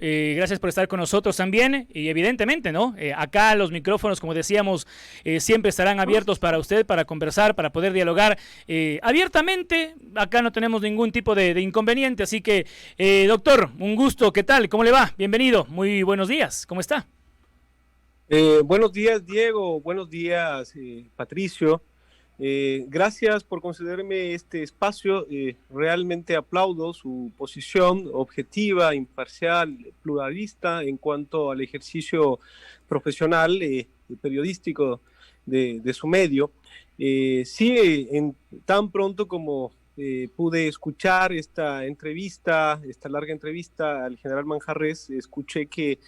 Gracias por estar con nosotros también y evidentemente, ¿no? Acá los micrófonos, como decíamos, siempre estarán abiertos para usted, para conversar, para poder dialogar abiertamente. Acá no tenemos ningún tipo de inconveniente, así que, doctor, un gusto, ¿qué tal? ¿Cómo le va? Bienvenido, muy buenos días, ¿cómo está? Buenos días, Diego. Buenos días, Patricio. Gracias por concederme este espacio. Realmente aplaudo su posición objetiva, imparcial, pluralista en cuanto al ejercicio profesional y periodístico de su medio. Sí, tan pronto como pude escuchar esta larga entrevista al general Manjarrés, escuché que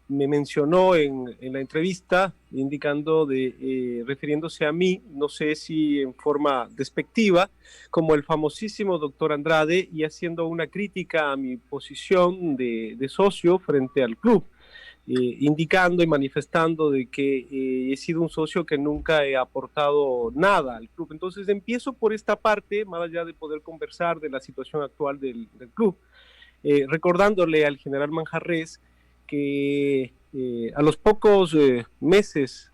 me mencionó en la entrevista, refiriéndose a mí, no sé si en forma despectiva, como el famosísimo doctor Andrade y haciendo una crítica a mi posición de socio frente al club, indicando y manifestando de que he sido un socio que nunca he aportado nada al club. Entonces empiezo por esta parte, más allá de poder conversar de la situación actual del club, recordándole al general Manjarrés que a los pocos meses,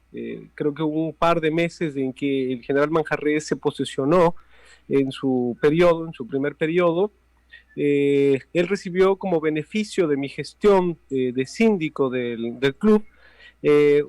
creo que hubo un par de meses en que el general Manjarrés se posesionó en su periodo, en su primer periodo, él recibió como beneficio de mi gestión de síndico del club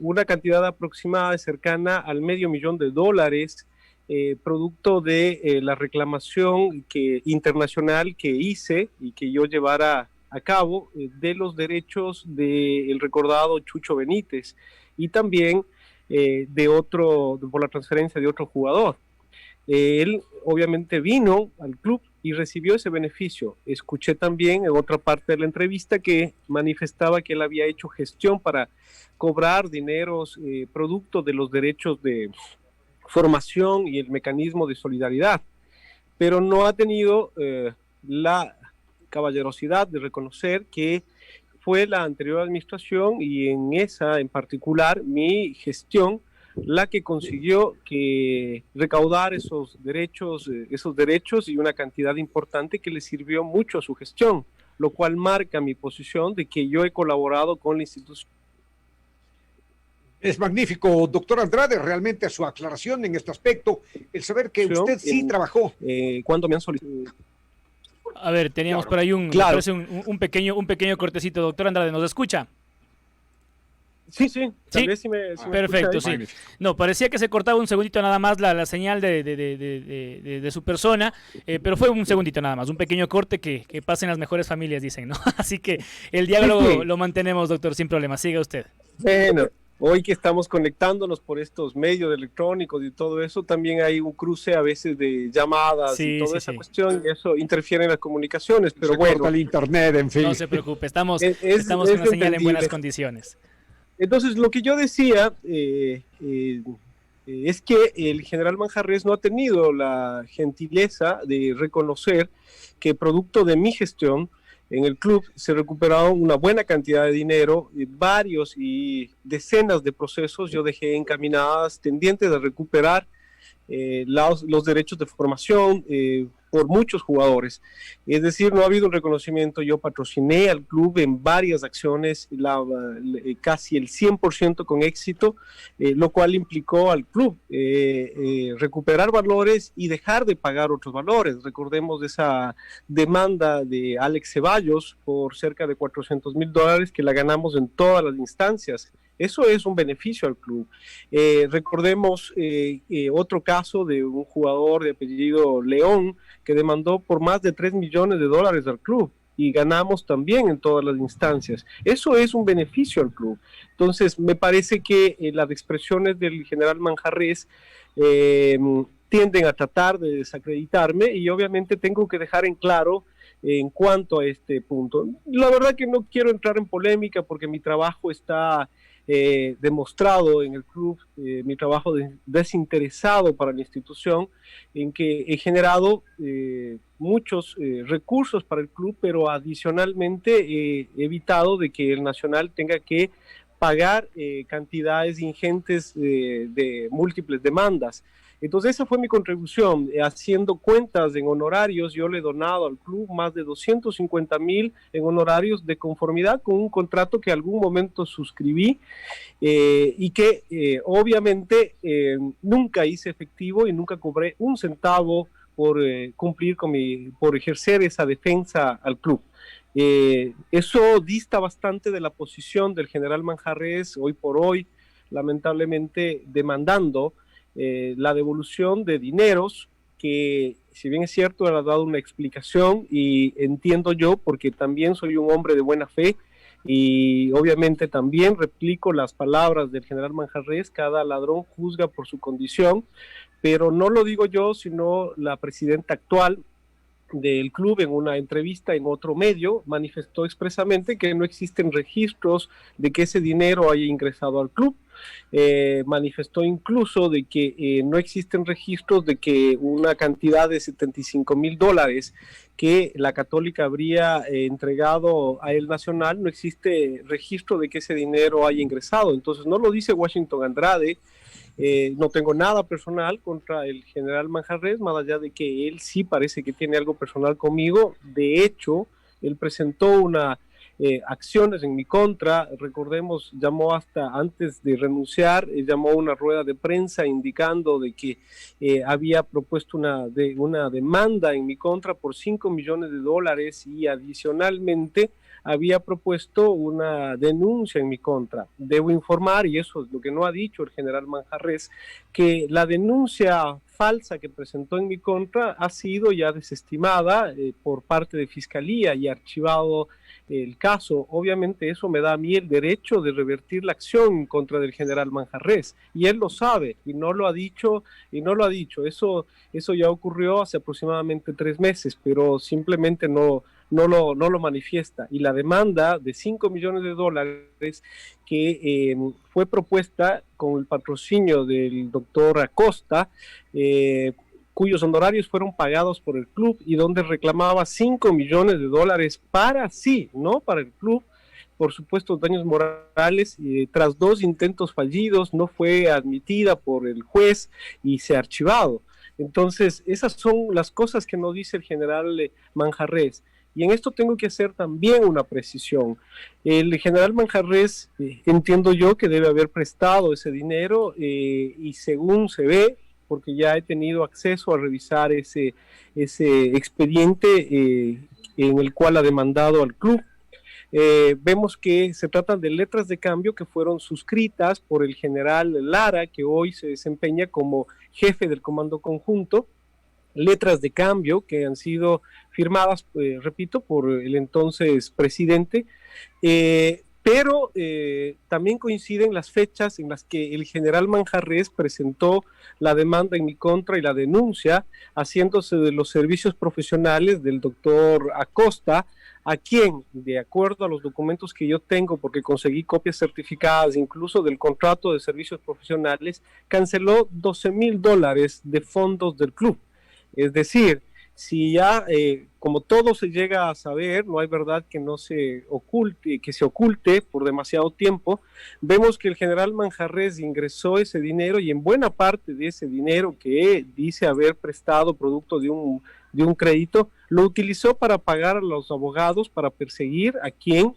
una cantidad aproximada cercana al $500,000, producto de la reclamación internacional que hice y que yo llevara a cabo de los derechos del recordado Chucho Benítez y también por la transferencia de otro jugador. Él obviamente vino al club y recibió ese beneficio. Escuché también en otra parte de la entrevista que manifestaba que él había hecho gestión para cobrar dineros producto de los derechos de formación y el mecanismo de solidaridad, pero no ha tenido la caballerosidad de reconocer que fue la anterior administración y en esa en particular mi gestión la que consiguió que recaudar esos derechos y una cantidad importante que le sirvió mucho a su gestión, lo cual marca mi posición de que yo he colaborado con la institución. Es magnífico, doctor Andrade, realmente su aclaración en este aspecto, el saber que usted sí trabajó. Cuando me han solicitado. A ver, teníamos Claro, por ahí claro. un pequeño cortecito, doctor Andrade, ¿nos escucha? Sí, tal Sí, vez si me perfecto, escucha sí. No, parecía que se cortaba un segundito nada más la señal de su persona, pero fue un segundito nada más, un pequeño corte que pasa en las mejores familias, dicen, ¿no? Así que el diálogo Sí. lo mantenemos, doctor, sin problema. Siga usted. Bueno, hoy que estamos conectándonos por estos medios electrónicos y todo eso, también hay un cruce a veces de llamadas y Sí, toda sí, esa sí. cuestión, y eso interfiere en las comunicaciones, pero Se bueno, corta el internet, en fin. No se preocupe, estamos es con la señal en buenas entendible. condiciones. Entonces, lo que yo decía es que el general Manjarrés no ha tenido la gentileza de reconocer que producto de mi gestión en el club se recuperaron una buena cantidad de dinero, varios y decenas de procesos yo dejé encaminadas tendientes a recuperar los derechos de formación por muchos jugadores. Es decir, no ha habido un reconocimiento. Yo patrociné al club en varias acciones, casi el 100% con éxito, lo cual implicó al club recuperar valores y dejar de pagar otros valores. Recordemos esa demanda de Alex Ceballos por cerca de $400,000 que la ganamos en todas las instancias. Eso es un beneficio al club. Recordemos otro caso de un jugador de apellido León que demandó por más de $3 millones al club y ganamos también en todas las instancias. Eso es un beneficio al club. Entonces, me parece que las expresiones del general Manjarrés tienden a tratar de desacreditarme y obviamente tengo que dejar en claro en cuanto a este punto. La verdad que no quiero entrar en polémica porque mi trabajo está demostrado en el club, mi trabajo desinteresado para la institución, en que he generado muchos recursos para el club, pero adicionalmente he evitado de que el Nacional tenga que pagar cantidades ingentes de múltiples demandas. Entonces esa fue mi contribución, haciendo cuentas en honorarios. Yo le he donado al club más de 250,000 en honorarios de conformidad con un contrato que en algún momento suscribí y que obviamente nunca hice efectivo y nunca cobré un centavo por cumplir por ejercer esa defensa al club. Eso dista bastante de la posición del general Manjarrés hoy por hoy, lamentablemente demandando la devolución de dineros que, si bien es cierto, él ha dado una explicación y entiendo yo, porque también soy un hombre de buena fe y obviamente también replico las palabras del general Manjarrés: cada ladrón juzga por su condición, pero no lo digo yo, sino la presidenta actual del club, en una entrevista en otro medio, manifestó expresamente que no existen registros de que ese dinero haya ingresado al club. Manifestó incluso de que no existen registros de que una cantidad de $75,000 que la Católica habría entregado a El Nacional, no existe registro de que ese dinero haya ingresado. Entonces no lo dice Washington Andrade. No tengo nada personal contra el general Manjarrés, más allá de que él sí parece que tiene algo personal conmigo. De hecho, él presentó acciones en mi contra. Recordemos, llamó hasta antes de renunciar, llamó a una rueda de prensa indicando de que había propuesto una demanda en mi contra por $5 millones y adicionalmente había propuesto una denuncia en mi contra. Debo informar, y eso es lo que no ha dicho el general Manjarrés, que la denuncia falsa que presentó en mi contra ha sido ya desestimada por parte de Fiscalía y archivado el caso. Obviamente eso me da a mí el derecho de revertir la acción en contra del general Manjarrés, y él lo sabe y no lo ha dicho. Eso ya ocurrió hace aproximadamente 3 meses, pero simplemente no lo manifiesta. Y la demanda de $5 millones que fue propuesta con el patrocinio del doctor Acosta, cuyos honorarios fueron pagados por el club, y donde reclamaba $5 millones para sí, no para el club, por supuestos daños morales, y tras 2 intentos fallidos no fue admitida por el juez y se ha archivado. Entonces esas son las cosas que no dice el general Manjarrés. Y en esto tengo que hacer también una precisión. El general Manjarrés, entiendo yo que debe haber prestado ese dinero y según se ve, porque ya he tenido acceso a revisar ese expediente en el cual ha demandado al club, vemos que se tratan de letras de cambio que fueron suscritas por el general Lara, que hoy se desempeña como jefe del Comando Conjunto, letras de cambio que han sido firmadas, repito, por el entonces presidente, pero también coinciden las fechas en las que el general Manjarrés presentó la demanda en mi contra y la denuncia, haciéndose de los servicios profesionales del doctor Acosta, a quien, de acuerdo a los documentos que yo tengo, porque conseguí copias certificadas incluso del contrato de servicios profesionales, canceló $12,000 de fondos del club. Es decir, si ya, como todo se llega a saber, no hay verdad que no se oculte, que se oculte por demasiado tiempo. Vemos que el general Manjarrés ingresó ese dinero, y en buena parte de ese dinero que dice haber prestado producto de un crédito, lo utilizó para pagar a los abogados, para perseguir a quien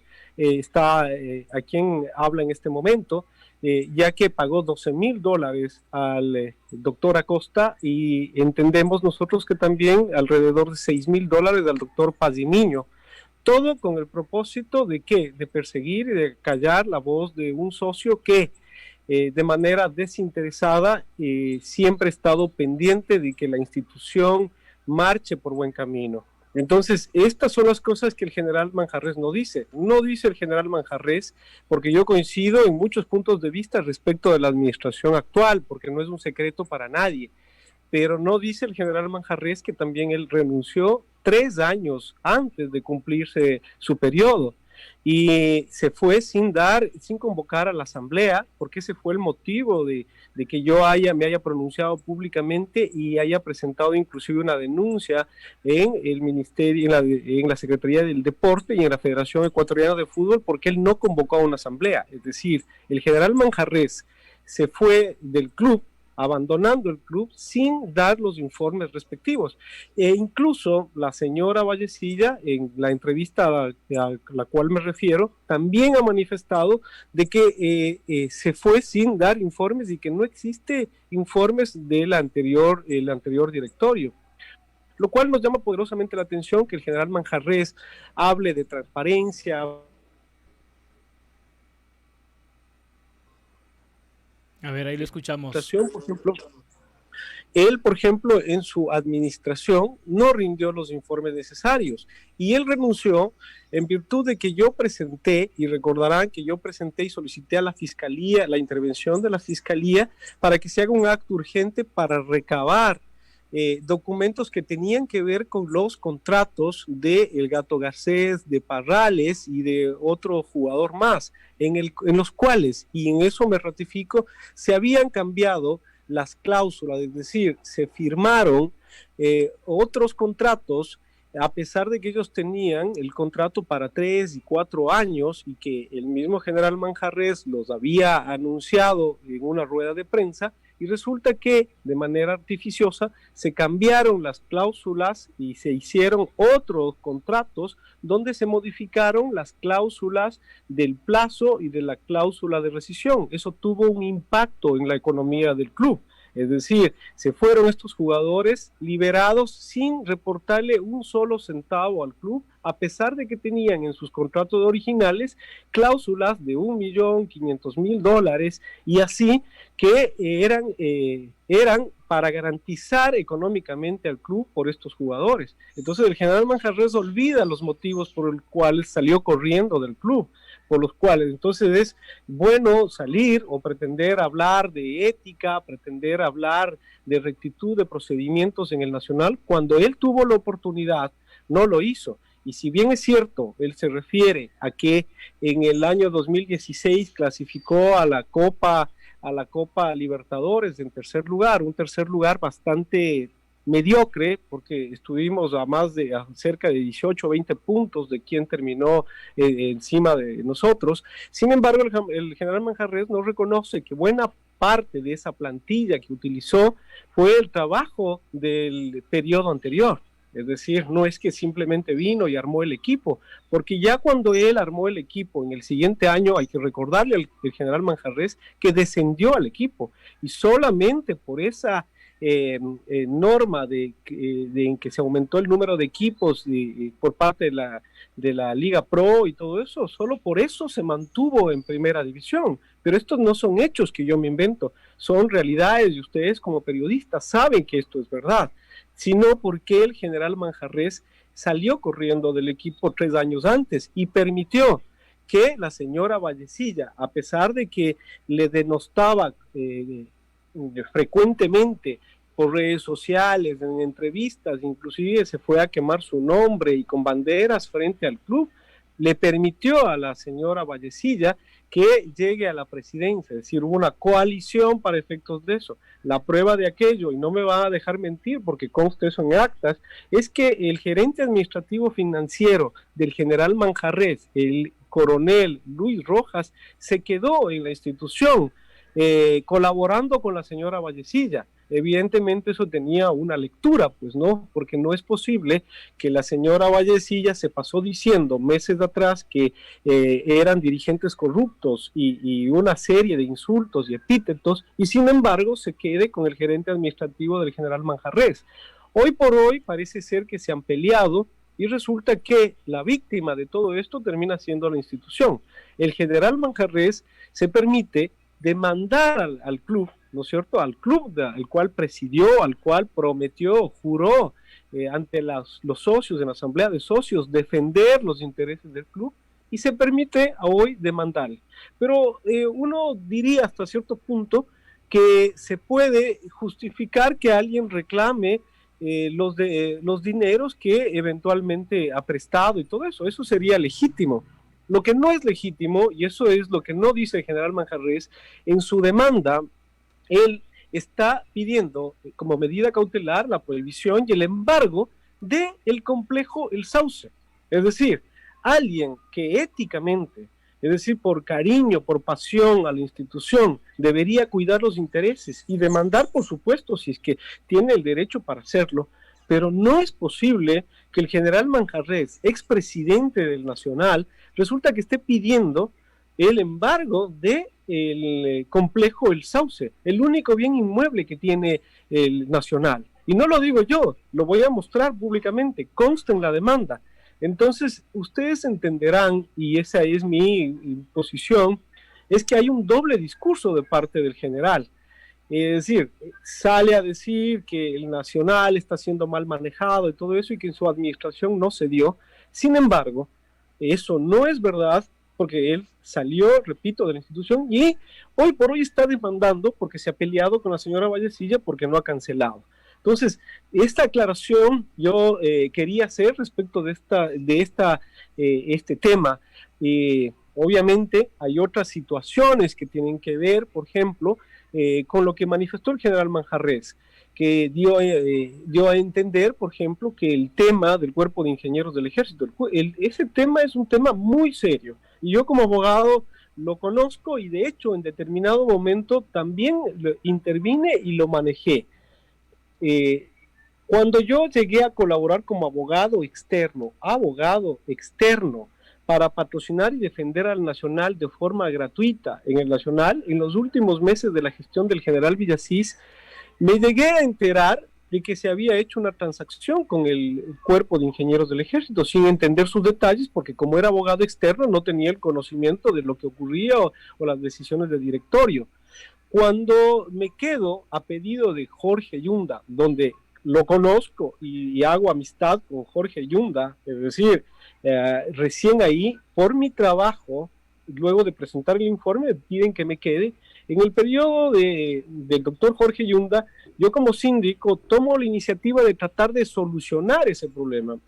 habla en este momento, ya que pagó $12,000 al doctor Acosta, y entendemos nosotros que también alrededor de $6,000 al doctor Pazimiño. Todo con el propósito de ¿qué? De perseguir y de callar la voz de un socio que de manera desinteresada siempre ha estado pendiente de que la institución marche por buen camino. Entonces, estas son las cosas que el general Manjarrés no dice. No dice el general Manjarrés, porque yo coincido en muchos puntos de vista respecto de la administración actual, porque no es un secreto para nadie. Pero no dice el general Manjarrés que también él renunció 3 años antes de cumplirse su periodo. Y se fue sin convocar a la asamblea, porque ese fue el motivo de que yo me haya pronunciado públicamente y haya presentado inclusive una denuncia en el ministerio, en la Secretaría del Deporte y en la Federación Ecuatoriana de Fútbol, porque él no convocó a una asamblea. Es decir, el general Manjarrés se fue del club abandonando el club sin dar los informes respectivos. E incluso la señora Vallecilla, en la entrevista a la cual me refiero, también ha manifestado de que se fue sin dar informes y que no existe informes del el anterior directorio. Lo cual nos llama poderosamente la atención que el general Manjarrés hable de transparencia. A ver, ahí lo escuchamos. Por ejemplo, él, por ejemplo, en su administración no rindió los informes necesarios y él renunció en virtud de que yo presenté, y recordarán que yo presenté y solicité a la Fiscalía, la intervención de la Fiscalía para que se haga un acto urgente para recabar documentos que tenían que ver con los contratos de El Gato Garcés, de Parrales y de otro jugador más, en los cuales, y en eso me ratifico, se habían cambiado las cláusulas, es decir, se firmaron otros contratos a pesar de que ellos tenían el contrato para 3 y 4 años y que el mismo general Manjarrés los había anunciado en una rueda de prensa, y resulta que de manera artificiosa se cambiaron las cláusulas y se hicieron otros contratos donde se modificaron las cláusulas del plazo y de la cláusula de rescisión. Eso tuvo un impacto en la economía del club. Es decir, se fueron estos jugadores liberados sin reportarle un solo centavo al club, a pesar de que tenían en sus contratos originales cláusulas de $1.500.000 y así que eran para garantizar económicamente al club por estos jugadores. Entonces el general Manjarrés olvida los motivos por los cuales salió corriendo del club, por los cuales entonces es bueno salir o pretender hablar de ética, pretender hablar de rectitud de procedimientos en el Nacional, cuando él tuvo la oportunidad, no lo hizo. Y si bien es cierto, él se refiere a que en el año 2016 clasificó a la Copa Libertadores en tercer lugar, un tercer lugar bastante mediocre, porque estuvimos a cerca de 18 o 20 puntos de quien terminó encima de nosotros. Sin embargo, el general Manjarrés no reconoce que buena parte de esa plantilla que utilizó fue el trabajo del periodo anterior. Es decir, no es que simplemente vino y armó el equipo, porque ya cuando él armó el equipo en el siguiente año, hay que recordarle al general Manjarrés que descendió al equipo, y solamente por esa norma en que se aumentó el número de equipos por parte de la Liga Pro y todo eso, solo por eso se mantuvo en primera división. Pero estos no son hechos que yo me invento, son realidades y ustedes como periodistas saben que esto es verdad, sino porque el general Manjarrés salió corriendo del equipo 3 años antes y permitió que la señora Vallecilla, a pesar de que le denostaba frecuentemente por redes sociales, en entrevistas, inclusive se fue a quemar su nombre y con banderas frente al club, le permitió a la señora Vallecilla que llegue a la presidencia, es decir, hubo una coalición para efectos de eso. La prueba de aquello, y no me va a dejar mentir porque consta eso en actas, es que el gerente administrativo financiero del general Manjarrés, el coronel Luis Rojas, se quedó en la institución colaborando con la señora Vallecilla. Evidentemente eso tenía una lectura, pues no, porque no es posible que la señora Vallecilla se pasó diciendo meses atrás que eran dirigentes corruptos y una serie de insultos y epítetos, y sin embargo se quede con el gerente administrativo del general Manjarrés. Hoy por hoy parece ser que se han peleado y resulta que la víctima de todo esto termina siendo la institución. El general Manjarrés se permite demandar al club, ¿no es cierto?, al club al cual presidió, al cual prometió, juró ante los socios en la asamblea de socios defender los intereses del club, y se permite hoy demandar. Pero uno diría hasta cierto punto que se puede justificar que alguien reclame los dineros que eventualmente ha prestado y todo eso. Eso sería legítimo. Lo que no es legítimo, y eso es lo que no dice el general Manjarrés, en su demanda, él está pidiendo como medida cautelar la prohibición y el embargo del complejo El Sauce. Es decir, alguien que éticamente es decir, por cariño, por pasión a la institución, debería cuidar los intereses y demandar, por supuesto, si es que tiene el derecho para hacerlo, pero no es posible que el general Manjarrés, expresidente del Nacional, resulta que esté pidiendo el embargo del complejo El Sauce, el único bien inmueble que tiene el Nacional. Y no lo digo yo, lo voy a mostrar públicamente, consta en la demanda. Entonces, ustedes entenderán, y esa es mi posición, es que hay un doble discurso de parte del general. Es decir, sale a decir que el Nacional está siendo mal manejado y todo eso, y que en su administración no se dio. Sin embargo, eso no es verdad, porque él salió, repito, de la institución y hoy por hoy está demandando porque se ha peleado con la señora Vallecilla porque no ha cancelado. Entonces, esta aclaración yo quería hacer respecto de este tema. Obviamente hay otras situaciones que tienen que ver, por ejemplo, con lo que manifestó el general Manjarrés, que dio a entender, por ejemplo, que el tema del Cuerpo de Ingenieros del Ejército, ese tema es un tema muy serio. Y yo como abogado lo conozco y de hecho en determinado momento también intervine y lo manejé. Cuando yo llegué a colaborar como abogado externo para patrocinar y defender al Nacional de forma gratuita en el Nacional, en los últimos meses de la gestión del general Villasís, me llegué a enterar de que se había hecho una transacción con el Cuerpo de Ingenieros del Ejército, sin entender sus detalles, porque como era abogado externo no tenía el conocimiento de lo que ocurría o las decisiones de directorio. Cuando me quedo a pedido de Jorge Yunda, donde lo conozco y hago amistad con Jorge Yunda, es decir, recién ahí, por mi trabajo, luego de presentar el informe, piden que me quede. En el periodo del doctor Jorge Yunda, yo como síndico tomo la iniciativa de tratar de solucionar ese problema.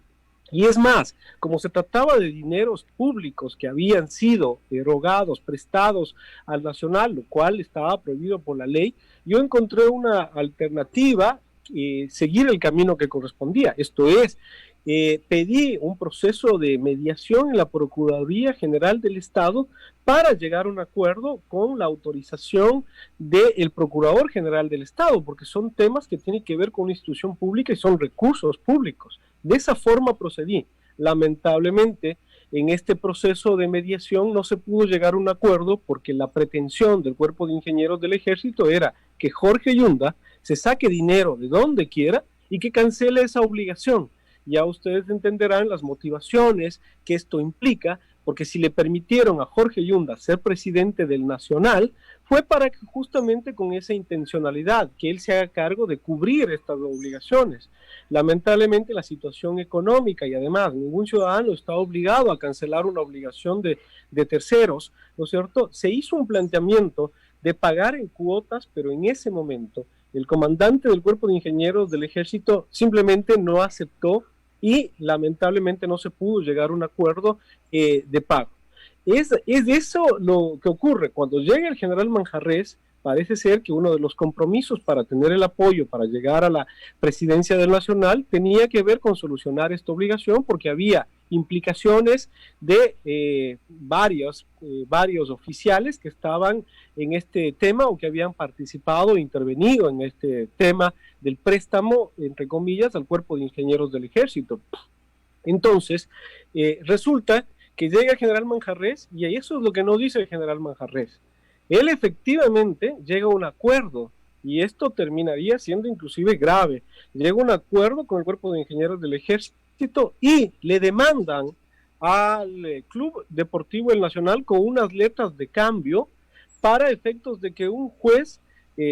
Y es más, como se trataba de dineros públicos que habían sido erogados, prestados al Nacional, lo cual estaba prohibido por la ley, yo encontré una alternativa, seguir el camino que correspondía. Esto es, pedí un proceso de mediación en la Procuraduría General del Estado para llegar a un acuerdo con la autorización del Procurador General del Estado, porque son temas que tienen que ver con una institución pública y son recursos públicos. De esa forma procedí. Lamentablemente, en este proceso de mediación no se pudo llegar a un acuerdo porque la pretensión del Cuerpo de Ingenieros del Ejército era que Jorge Yunda se saque dinero de donde quiera y que cancele esa obligación. Ya ustedes entenderán las motivaciones que esto implica, porque si le permitieron a Jorge Yunda ser presidente del Nacional, fue para que justamente con esa intencionalidad, que él se haga cargo de cubrir estas obligaciones. Lamentablemente la situación económica y además ningún ciudadano está obligado a cancelar una obligación de terceros, ¿no es cierto? Se hizo un planteamiento de pagar en cuotas, pero en ese momento el comandante del Cuerpo de Ingenieros del Ejército simplemente no aceptó y lamentablemente no se pudo llegar a un acuerdo de pago. Es eso lo que ocurre. Cuando llega el general Manjarrés, parece ser que uno de los compromisos para tener el apoyo para llegar a la presidencia del Nacional tenía que ver con solucionar esta obligación, porque había implicaciones de varios oficiales que estaban en este tema o que habían participado e intervenido en este tema del préstamo, entre comillas, al Cuerpo de Ingenieros del Ejército. Entonces, resulta que llega el general Manjarrés y eso es lo que no dice el general Manjarrés. Él efectivamente llega a un acuerdo y esto terminaría siendo inclusive grave. Llega a un acuerdo con el Cuerpo de Ingenieros del Ejército y le demandan al Club Deportivo El Nacional con unas letras de cambio para efectos de que un juez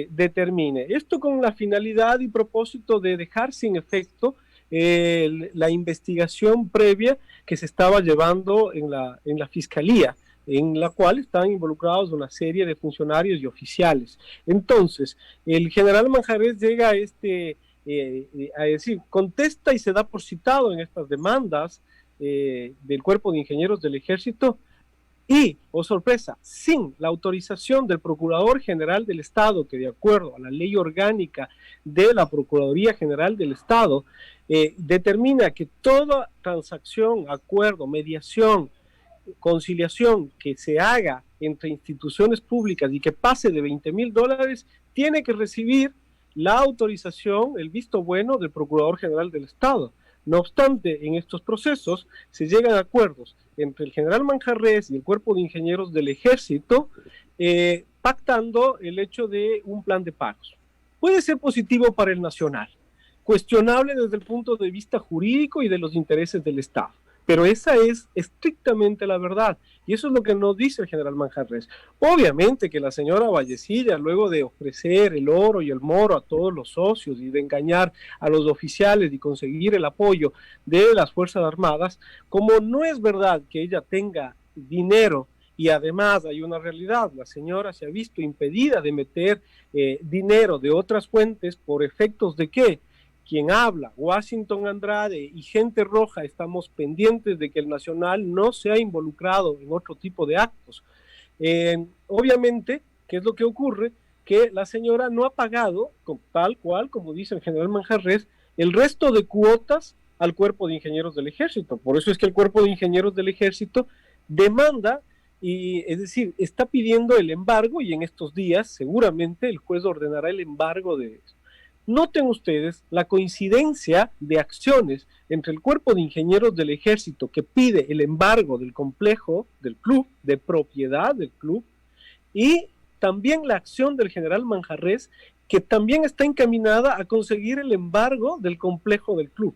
determine. Esto con la finalidad y propósito de dejar sin efecto la investigación previa que se estaba llevando en la Fiscalía, en la cual estaban involucrados una serie de funcionarios y oficiales. Entonces, el general Manjarrés llega a decir, contesta y se da por citado en estas demandas del Cuerpo de Ingenieros del Ejército y, oh sorpresa, sin la autorización del Procurador General del Estado, que de acuerdo a la ley orgánica de la Procuraduría General del Estado, determina que toda transacción, acuerdo, mediación conciliación que se haga entre instituciones públicas y que pase de $20,000, tiene que recibir la autorización, el visto bueno del Procurador General del Estado. No obstante, en estos procesos se llegan a acuerdos entre el general Manjarrés y el Cuerpo de Ingenieros del Ejército, pactando el hecho de un plan de pagos. Puede ser positivo para el nacional, cuestionable desde el punto de vista jurídico y de los intereses del Estado. Pero esa es estrictamente la verdad, y eso es lo que nos dice el general Manjarrés. Obviamente que la señora Vallecilla, luego de ofrecer el oro y el moro a todos los socios y de engañar a los oficiales y conseguir el apoyo de las Fuerzas Armadas, como no es verdad que ella tenga dinero, y además hay una realidad, la señora se ha visto impedida de meter dinero de otras fuentes por efectos de ¿qué? Quien habla, Washington Andrade y gente roja, estamos pendientes de que el Nacional no sea involucrado en otro tipo de actos. Obviamente, ¿qué es lo que ocurre? Que la señora no ha pagado, tal cual, como dice el general Manjarrés, el resto de cuotas al Cuerpo de Ingenieros del Ejército. Por eso es que el Cuerpo de Ingenieros del Ejército demanda, y es decir, está pidiendo el embargo, y en estos días seguramente el juez ordenará el embargo de eso. Noten ustedes la coincidencia de acciones entre el Cuerpo de Ingenieros del Ejército, que pide el embargo del complejo del club, de propiedad del club, y también la acción del general Manjarrés, que también está encaminada a conseguir el embargo del complejo del club.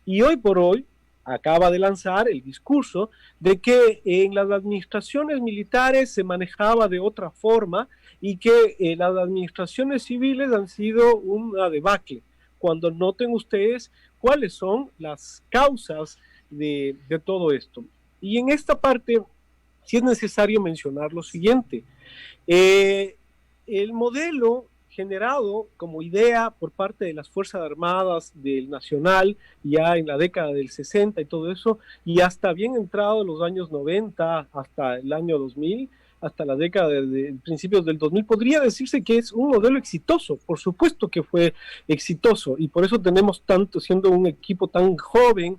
Y hoy por hoy acaba de lanzar el discurso de que en las administraciones militares se manejaba de otra forma y que las administraciones civiles han sido una debacle, cuando noten ustedes cuáles son las causas de todo esto. Y en esta parte sí es necesario mencionar lo siguiente. El modelo generado como idea por parte de las Fuerzas Armadas del Nacional ya en la década del 60 y todo eso, y hasta bien entrado los años 90, hasta el año 2000, hasta la década de principios del 2000, podría decirse que es un modelo exitoso. Por supuesto que fue exitoso, y por eso tenemos tanto, siendo un equipo tan joven,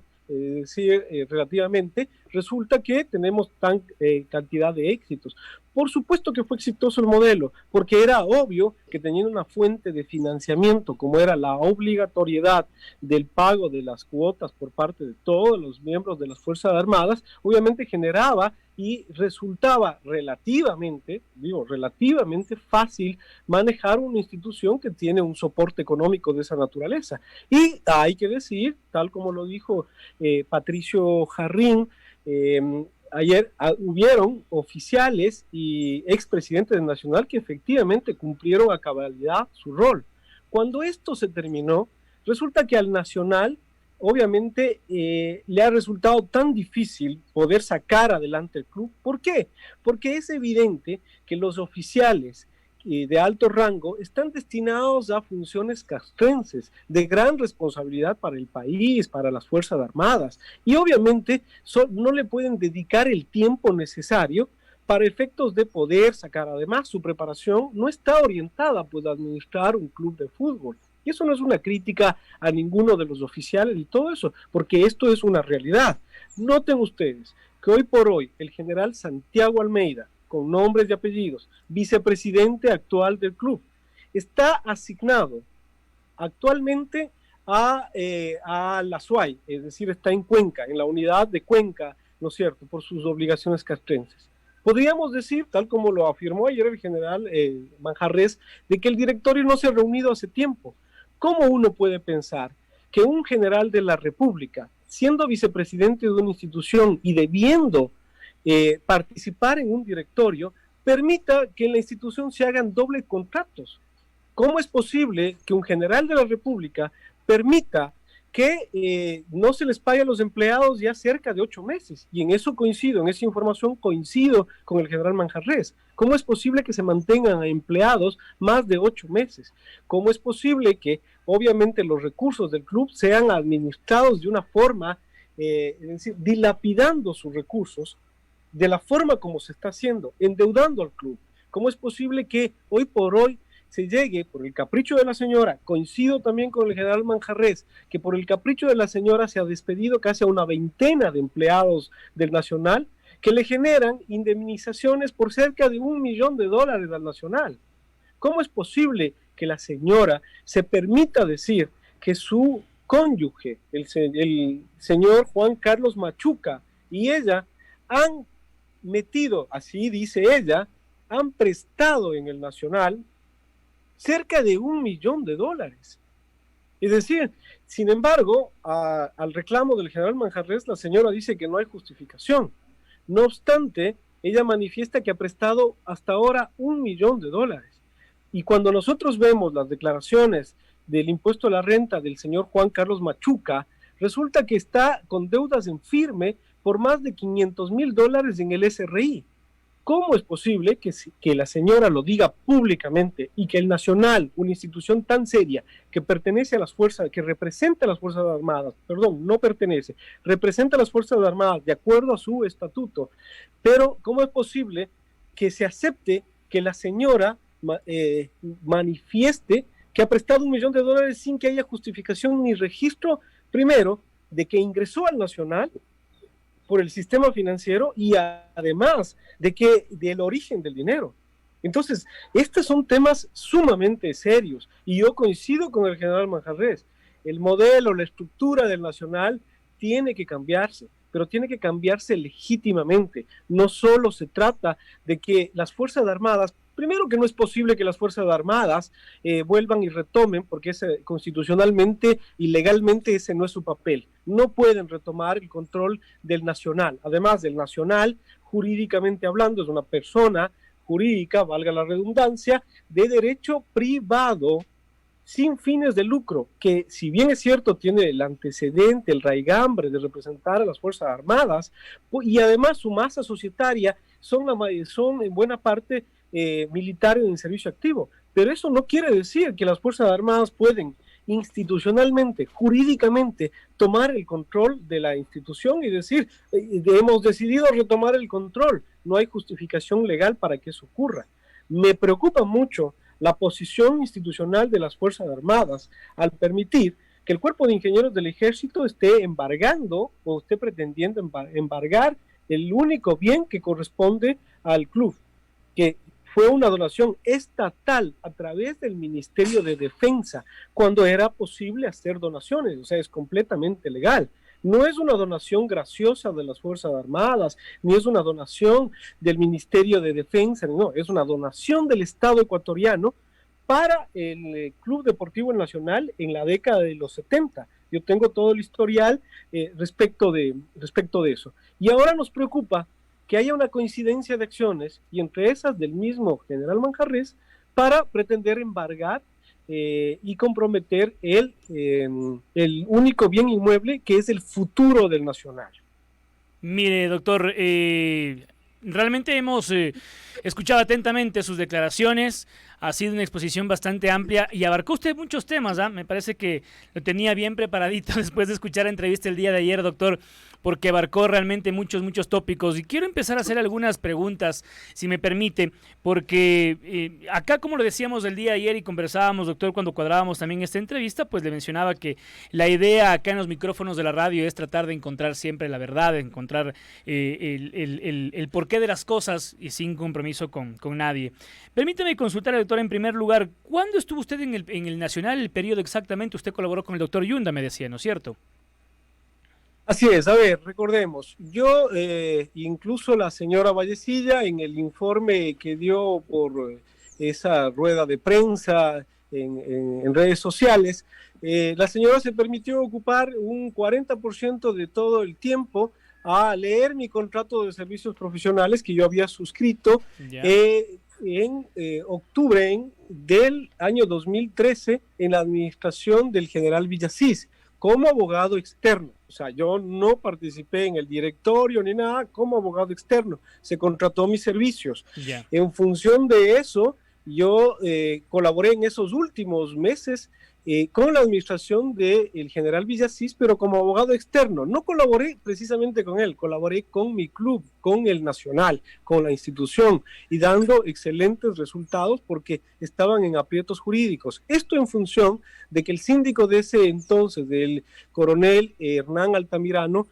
relativamente, resulta que tenemos tan cantidad de éxitos. Por supuesto que fue exitoso el modelo, porque era obvio que teniendo una fuente de financiamiento, como era la obligatoriedad del pago de las cuotas por parte de todos los miembros de las Fuerzas Armadas, obviamente generaba y resultaba relativamente fácil manejar una institución que tiene un soporte económico de esa naturaleza. Y hay que decir, tal como lo dijo Patricio Jarrín, ayer hubieron oficiales y expresidentes del Nacional que efectivamente cumplieron a cabalidad su rol. Cuando esto se terminó, resulta que al Nacional obviamente le ha resultado tan difícil poder sacar adelante el club. ¿Por qué? Porque es evidente que los oficiales de alto rango están destinados a funciones castrenses de gran responsabilidad para el país, para las Fuerzas Armadas, y obviamente no le pueden dedicar el tiempo necesario para efectos de poder sacar. Además, su preparación no está orientada pues, a administrar un club de fútbol. Y eso no es una crítica a ninguno de los oficiales y todo eso, porque esto es una realidad. Noten ustedes que hoy por hoy el general Santiago Almeida, con nombres y apellidos, vicepresidente actual del club, está asignado actualmente a la SUAY, es decir, está en Cuenca, en la unidad de Cuenca, ¿no es cierto?, por sus obligaciones castrenses. Podríamos decir, tal como lo afirmó ayer el general Manjarrés, de que el directorio no se ha reunido hace tiempo. ¿Cómo uno puede pensar que un general de la República, siendo vicepresidente de una institución y debiendo participar en un directorio, permita que en la institución se hagan dobles contratos? ¿Cómo es posible que un general de la República permita que no se les pague a los empleados ya cerca de 8 meses? Y en eso coincido, en esa información coincido con el general Manjarrés. ¿Cómo es posible que se mantengan a empleados más de 8 meses? ¿Cómo es posible que obviamente los recursos del club sean administrados de una forma, es decir, dilapidando sus recursos de la forma como se está haciendo, endeudando al club? ¿Cómo es posible que hoy por hoy se llegue, por el capricho de la señora, coincido también con el general Manjarrés, que por el capricho de la señora se ha despedido casi a una veintena de empleados del Nacional, que le generan indemnizaciones por cerca de $1 millón al Nacional. ¿Cómo es posible que la señora se permita decir que su cónyuge, el señor Juan Carlos Machuca, y ella han metido, así dice ella, han prestado en el Nacional cerca de $1 millón? Es decir, sin embargo, al reclamo del general Manjarrés, la señora dice que no hay justificación. No obstante, ella manifiesta que ha prestado hasta ahora $1 millón. Y cuando nosotros vemos las declaraciones del impuesto a la renta del señor Juan Carlos Machuca, resulta que está con deudas en firme por más de $500,000 en el SRI. ¿Cómo es posible que la señora lo diga públicamente y que el Nacional, una institución tan seria que pertenece a las fuerzas, que representa a las Fuerzas Armadas, perdón, no pertenece, representa a las Fuerzas Armadas de acuerdo a su estatuto, pero cómo es posible que se acepte que la señora manifieste que ha prestado $1 millón sin que haya justificación ni registro, primero, de que ingresó al Nacional por el sistema financiero y además del origen del dinero? Entonces, estos son temas sumamente serios y yo coincido con el general Manjarrés. El modelo, la estructura del Nacional tiene que cambiarse, pero tiene que cambiarse legítimamente. No solo se trata de que las Fuerzas Armadas, primero que no es posible que las Fuerzas Armadas vuelvan y retomen, porque constitucionalmente y legalmente ese no es su papel. No pueden retomar el control del Nacional. Además, del Nacional, jurídicamente hablando, es una persona jurídica, valga la redundancia, de derecho privado, sin fines de lucro, que si bien es cierto tiene el antecedente, el raigambre de representar a las Fuerzas Armadas, y además su masa societaria son en buena parte militares en servicio activo, pero eso no quiere decir que las Fuerzas Armadas pueden institucionalmente, jurídicamente, tomar el control de la institución y decir, hemos decidido retomar el control, no hay justificación legal para que eso ocurra. Me preocupa mucho la posición institucional de las Fuerzas Armadas al permitir que el Cuerpo de Ingenieros del Ejército esté embargando o esté pretendiendo embargar el único bien que corresponde al club, que fue una donación estatal a través del Ministerio de Defensa, cuando era posible hacer donaciones, o sea, es completamente legal. No es una donación graciosa de las Fuerzas Armadas, ni es una donación del Ministerio de Defensa, no, es una donación del Estado ecuatoriano para el Club Deportivo Nacional en la década de los 70. Yo tengo todo el historial respecto de eso. Y ahora nos preocupa que haya una coincidencia de acciones, y entre esas del mismo general Manjarrés, para pretender embargar y comprometer el único bien inmueble que es el futuro del Nacional. Mire, doctor, realmente hemos escuchado atentamente sus declaraciones. Ha sido una exposición bastante amplia y abarcó usted muchos temas, ¿ah? Me parece que lo tenía bien preparadito después de escuchar la entrevista el día de ayer, doctor, porque abarcó realmente muchos tópicos. Y quiero empezar a hacer algunas preguntas, si me permite, porque acá, como lo decíamos el día de ayer y conversábamos, doctor, cuando cuadrábamos también esta entrevista, pues le mencionaba que la idea acá en los micrófonos de la radio es tratar de encontrar siempre la verdad, de encontrar el porqué de las cosas y sin compromiso con nadie. Permítame consultar al doctor en primer lugar, ¿cuándo estuvo usted en el Nacional, el periodo exactamente? Usted colaboró con el doctor Yunda, me decía, ¿no es cierto? Así es, a ver, recordemos, yo, incluso la señora Vallecilla, en el informe que dio por esa rueda de prensa en redes sociales, la señora se permitió ocupar un 40% de todo el tiempo a leer mi contrato de servicios profesionales que yo había suscrito en octubre del año 2013 en la administración del general Villasís, como abogado externo. O sea, yo no participé en el directorio ni nada, como abogado externo. Se contrató mis servicios. En función de eso, yo colaboré en esos últimos meses con la administración del general Villasís, pero como abogado externo. No colaboré precisamente con él, colaboré con mi club, con el Nacional, con la institución, y dando excelentes resultados porque estaban en aprietos jurídicos. Esto en función de que el síndico de ese entonces, del coronel Hernán Altamirano,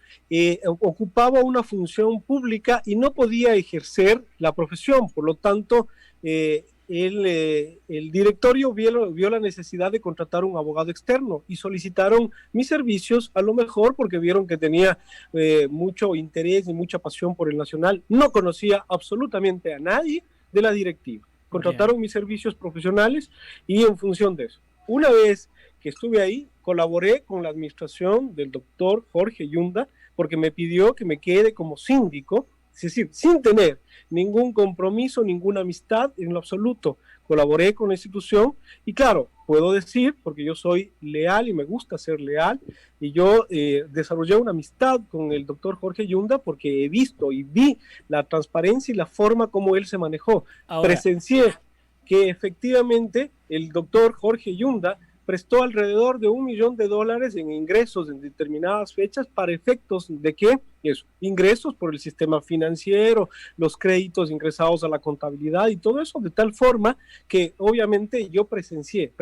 ocupaba una función pública y no podía ejercer la profesión. Por lo tanto, el directorio vio la necesidad de contratar un abogado externo y solicitaron mis servicios, a lo mejor porque vieron que tenía mucho interés y mucha pasión por el Nacional. No conocía absolutamente a nadie de la directiva. Contrataron mis servicios profesionales y en función de eso, una vez que estuve ahí, colaboré con la administración del doctor Jorge Yunda porque me pidió que me quede como síndico, es decir, sin tener ningún compromiso, ninguna amistad en lo absoluto. Colaboré con la institución y claro, puedo decir, porque yo soy leal y me gusta ser leal, y yo desarrollé una amistad con el doctor Jorge Yunda porque he visto y vi la transparencia y la forma como él se manejó. Ahora, presencié que efectivamente el doctor Jorge Yunda prestó alrededor de $1 millón en ingresos en determinadas fechas para efectos de que eso, ingresos por el sistema financiero, los créditos ingresados a la contabilidad y todo eso, de tal forma que obviamente yo presencié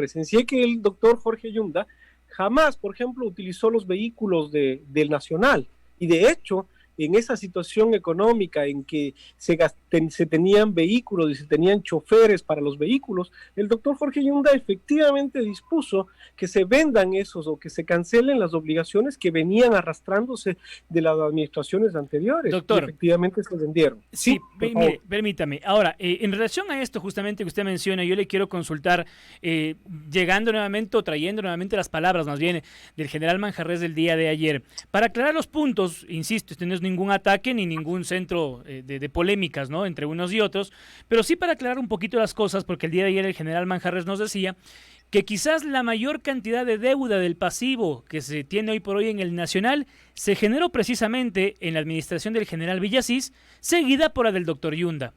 que el doctor Jorge Yunda jamás, por ejemplo, utilizó los vehículos del Nacional, y de hecho, en esa situación económica en que se tenían vehículos y se tenían choferes para los vehículos, el doctor Jorge Yunda efectivamente dispuso que se vendan esos o que se cancelen las obligaciones que venían arrastrándose de las administraciones anteriores. Doctor, y efectivamente se vendieron. Sí, mire, permítame. Ahora, en relación a esto justamente que usted menciona, yo le quiero consultar, llegando nuevamente o trayendo nuevamente las palabras más bien del general Manjarrés del día de ayer. Para aclarar los puntos, insisto, este no es ningún ataque ni ningún centro de polémicas, ¿no?, entre unos y otros, pero sí para aclarar un poquito las cosas, porque el día de ayer el general Manjarrés nos decía que quizás la mayor cantidad de deuda del pasivo que se tiene hoy por hoy en el Nacional se generó precisamente en la administración del general Villasís, seguida por la del doctor Yunda.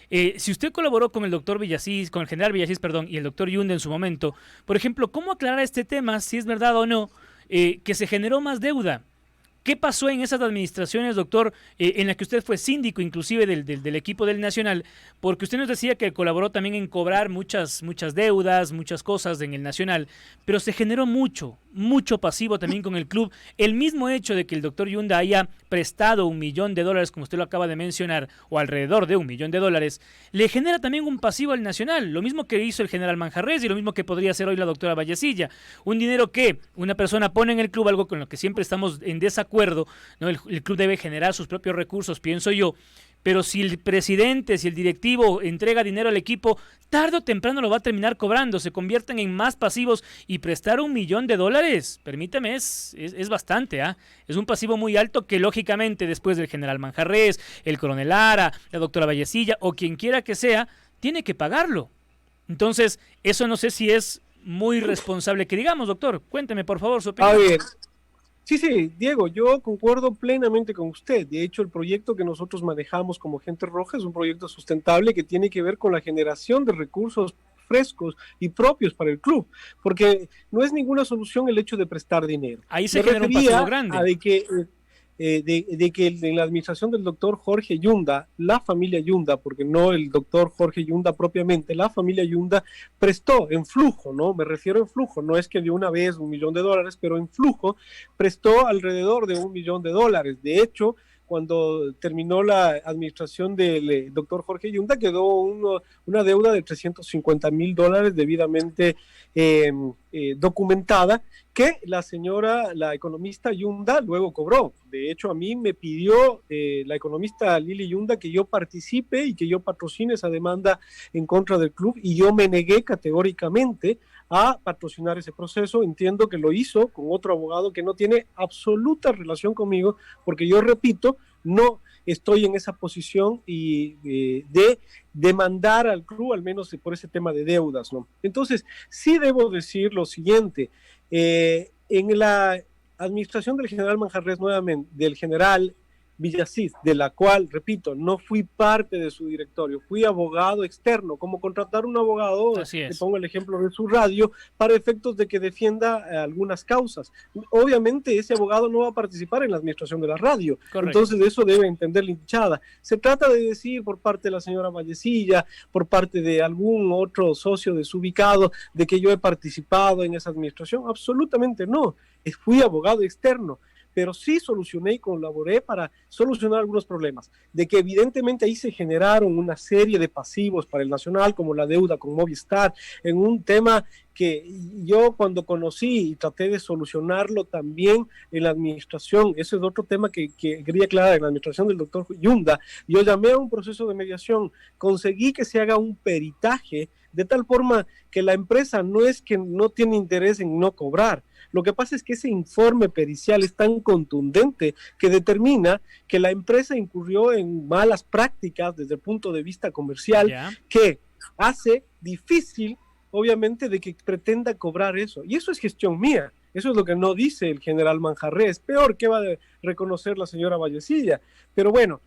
Si usted colaboró con el doctor Villasís, con el general Villasís, perdón, y el doctor Yunda en su momento, por ejemplo, ¿cómo aclarar este tema, si es verdad o no, que se generó más deuda? ¿Qué pasó en esas administraciones, doctor, en la que usted fue síndico inclusive del equipo del Nacional? Porque usted nos decía que colaboró también en cobrar muchas deudas, muchas cosas en el Nacional, pero se generó mucho pasivo también con el club. El mismo hecho de que el doctor Yunda haya prestado $1 millón, como usted lo acaba de mencionar, o alrededor de $1 millón, le genera también un pasivo al Nacional, lo mismo que hizo el general Manjarrés y lo mismo que podría hacer hoy la doctora Vallecilla. Un dinero que una persona pone en el club, algo con lo que siempre estamos en desacuerdo, ¿no? El club debe generar sus propios recursos, pienso yo, pero si el presidente, si el directivo entrega dinero al equipo, tarde o temprano lo va a terminar cobrando, se convierten en más pasivos, y prestar $1 millón, permítame, es bastante, ¿ah? Es un pasivo muy alto que lógicamente después del general Manjarrés, el coronel Lara, la doctora Vallecilla o quien quiera que sea, tiene que pagarlo. Entonces, eso no sé si es muy responsable que digamos, doctor. Cuénteme, por favor, su opinión. A ver. Sí, Diego, yo concuerdo plenamente con usted. De hecho, el proyecto que nosotros manejamos como Gente Roja es un proyecto sustentable que tiene que ver con la generación de recursos frescos y propios para el club, porque no es ninguna solución el hecho de prestar dinero. Ahí se genera un pasivo grande. De que en la administración del doctor Jorge Yunda, la familia Yunda, porque no el doctor Jorge Yunda propiamente, la familia Yunda prestó en flujo, ¿no? Me refiero en flujo, no es que de una vez $1 millón, pero en flujo prestó alrededor de $1 millón. De hecho, cuando terminó la administración del doctor Jorge Yunda, quedó una deuda de $350,000 debidamente documentada, que la economista Yunda luego cobró. De hecho, a mí me pidió la economista Lili Yunda que yo participe y que yo patrocine esa demanda en contra del club, y yo me negué categóricamente a patrocinar ese proceso. Entiendo que lo hizo con otro abogado que no tiene absoluta relación conmigo, porque yo repito, no estoy en esa posición de demandar al club, al menos por ese tema de deudas, ¿no? Entonces, sí debo decir lo siguiente, en la administración del general Manjarrés, nuevamente, del general Villasís, de la cual, repito, no fui parte de su directorio, fui abogado externo, como contratar un abogado, le pongo el ejemplo de su radio, para efectos de que defienda algunas causas. Obviamente ese abogado no va a participar en la administración de la radio, correcto. Entonces eso debe entender la hinchada. Se trata de decir por parte de la señora Vallecilla, por parte de algún otro socio desubicado, de que yo he participado en esa administración, absolutamente no, fui abogado externo, pero sí solucioné y colaboré para solucionar algunos problemas, de que evidentemente ahí se generaron una serie de pasivos para el Nacional, como la deuda con Movistar, en un tema que yo cuando conocí y traté de solucionarlo también en la administración, ese es otro tema que quería aclarar, en la administración del doctor Yunda, yo llamé a un proceso de mediación, conseguí que se haga un peritaje, de tal forma que la empresa no es que no tiene interés en no cobrar. Lo que pasa es que ese informe pericial es tan contundente que determina que la empresa incurrió en malas prácticas desde el punto de vista comercial, que hace difícil, obviamente, de que pretenda cobrar eso. Y eso es gestión mía. Eso es lo que no dice el general Manjarrés. Peor que va a reconocer la señora Vallecilla. Pero bueno,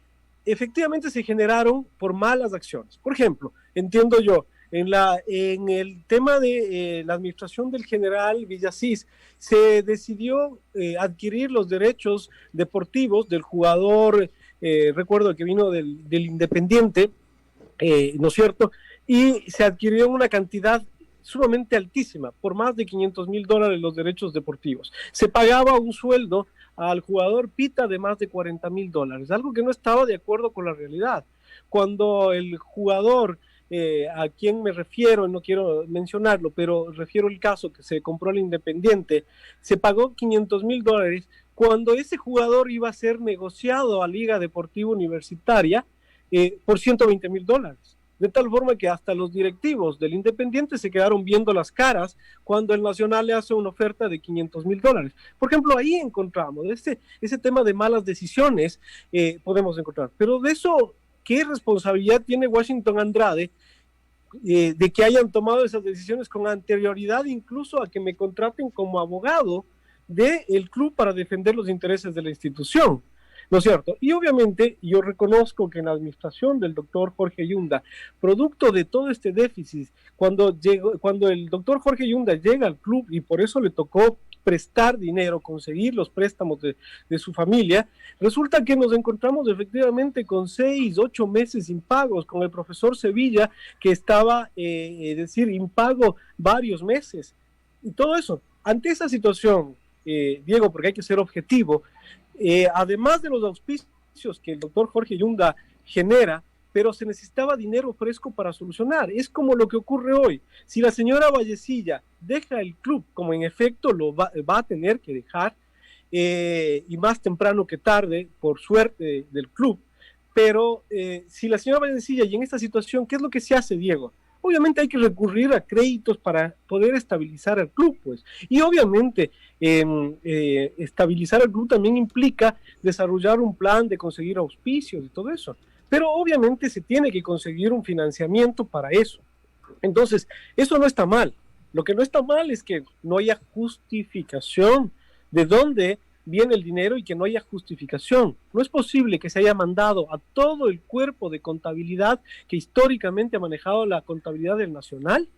efectivamente se generaron por malas acciones. Por ejemplo, entiendo yo, en el tema de la administración del general Villasís, se decidió adquirir los derechos deportivos del jugador, recuerdo que vino del Independiente, ¿no es cierto? Y se adquirió una cantidad sumamente altísima, por más de $500,000 los derechos deportivos. Se pagaba un sueldo al jugador Pita de más de $40,000, algo que no estaba de acuerdo con la realidad. Cuando el jugador, a quien me refiero, no quiero mencionarlo, pero refiero el caso que se compró el Independiente, se pagó $500,000 cuando ese jugador iba a ser negociado a Liga Deportiva Universitaria por $120,000. De tal forma que hasta los directivos del Independiente se quedaron viendo las caras cuando el Nacional le hace una oferta de $500,000. Por ejemplo, ahí encontramos ese tema de malas decisiones, podemos encontrar. Pero de eso, ¿qué responsabilidad tiene Washington Andrade de que hayan tomado esas decisiones con anterioridad incluso a que me contraten como abogado del club para defender los intereses de la institución? ¿No es cierto? Y obviamente yo reconozco que en la administración del doctor Jorge Yunda, producto de todo este déficit, cuando el doctor Jorge Yunda llega al club y por eso le tocó prestar dinero, conseguir los préstamos de su familia, resulta que nos encontramos efectivamente con 6, 8 meses impagos, con el profesor Sevilla que estaba, impago varios meses. Y todo eso, ante esa situación, Diego, porque hay que ser objetivo, además de los auspicios que el doctor Jorge Yunda genera, pero se necesitaba dinero fresco para solucionar. Es como lo que ocurre hoy. Si la señora Vallecilla deja el club, como en efecto lo va a tener que dejar, y más temprano que tarde, por suerte del club, pero si la señora Vallecilla, y en esta situación, ¿qué es lo que se hace, Diego? Obviamente hay que recurrir a créditos para poder estabilizar el club, pues. Y obviamente estabilizar el club también implica desarrollar un plan de conseguir auspicios y todo eso. Pero obviamente se tiene que conseguir un financiamiento para eso. Entonces, eso no está mal. Lo que no está mal es que no haya justificación de dónde viene el dinero y que no haya justificación. No es posible que se haya mandado a todo el cuerpo de contabilidad que históricamente ha manejado la contabilidad del Nacional,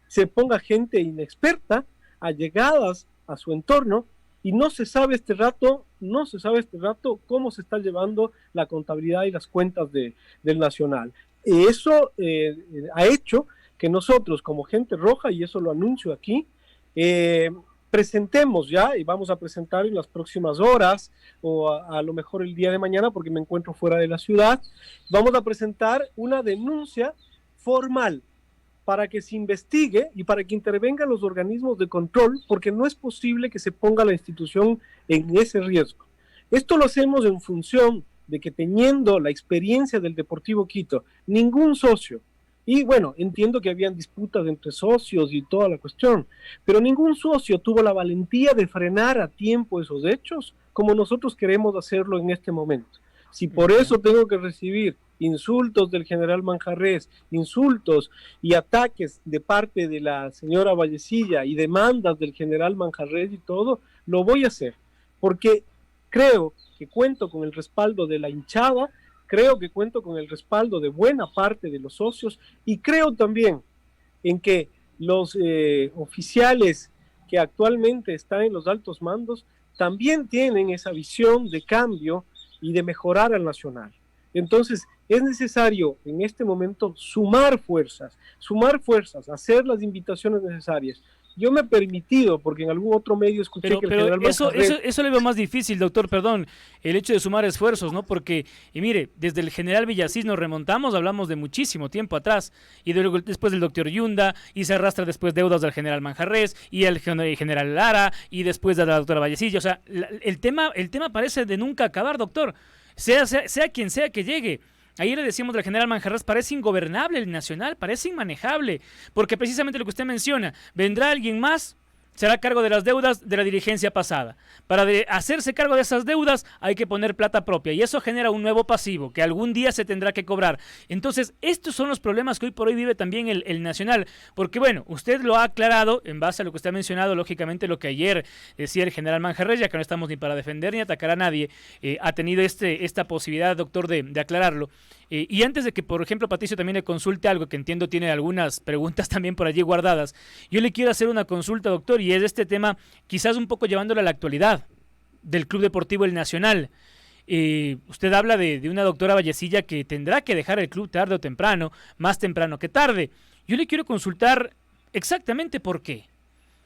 se ponga gente inexperta, allegadas a su entorno, y no se sabe este rato cómo se está llevando la contabilidad y las cuentas del Nacional. Eso ha hecho que nosotros como Gente Roja, y eso lo anuncio aquí, presentemos ya, y vamos a presentar en las próximas horas, o a lo mejor el día de mañana, porque me encuentro fuera de la ciudad, vamos a presentar una denuncia formal para que se investigue y para que intervengan los organismos de control, porque no es posible que se ponga la institución en ese riesgo. Esto lo hacemos en función de que, teniendo la experiencia del Deportivo Quito, ningún socio, y bueno, entiendo que habían disputas entre socios y toda la cuestión, pero ningún socio tuvo la valentía de frenar a tiempo esos hechos, como nosotros queremos hacerlo en este momento. Si por eso tengo que recibir insultos del general Manjarrés, insultos y ataques de parte de la señora Vallecilla y demandas del general Manjarrés y todo, lo voy a hacer, porque creo que cuento con el respaldo de la hinchada, creo que cuento con el respaldo de buena parte de los socios y creo también en que los oficiales que actualmente están en los altos mandos también tienen esa visión de cambio y de mejorar al Nacional. Entonces, es necesario en este momento sumar fuerzas, hacer las invitaciones necesarias. Yo me he permitido, porque en algún otro medio escuché que el general Manjarrés... Eso lo veo más difícil, doctor, perdón, el hecho de sumar esfuerzos, ¿no? Porque, y mire, desde el general Villasís nos remontamos, hablamos de muchísimo tiempo atrás, y luego después del doctor Yunda, y se arrastra después deudas del general Manjarrés, y el general Lara, y después de la doctora Villasís. O sea, el tema parece de nunca acabar, doctor, sea quien sea que llegue. Ayer le decíamos del general Manjarrés, parece ingobernable el Nacional, parece inmanejable, porque precisamente lo que usted menciona, vendrá alguien más, será cargo de las deudas de la dirigencia pasada. Para hacerse cargo de esas deudas hay que poner plata propia y eso genera un nuevo pasivo que algún día se tendrá que cobrar. Entonces, estos son los problemas que hoy por hoy vive también el Nacional, porque bueno, usted lo ha aclarado en base a lo que usted ha mencionado, lógicamente lo que ayer decía el general Manjarrés, ya que no estamos ni para defender ni atacar a nadie, ha tenido esta posibilidad, doctor, de aclararlo. Y antes de que, por ejemplo, Patricio también le consulte algo, que entiendo tiene algunas preguntas también por allí guardadas, yo le quiero hacer una consulta, doctor, y es este tema, quizás un poco llevándolo a la actualidad del Club Deportivo El Nacional. Usted habla de una doctora Vallecilla que tendrá que dejar el club tarde o temprano, más temprano que tarde. Yo le quiero consultar exactamente por qué.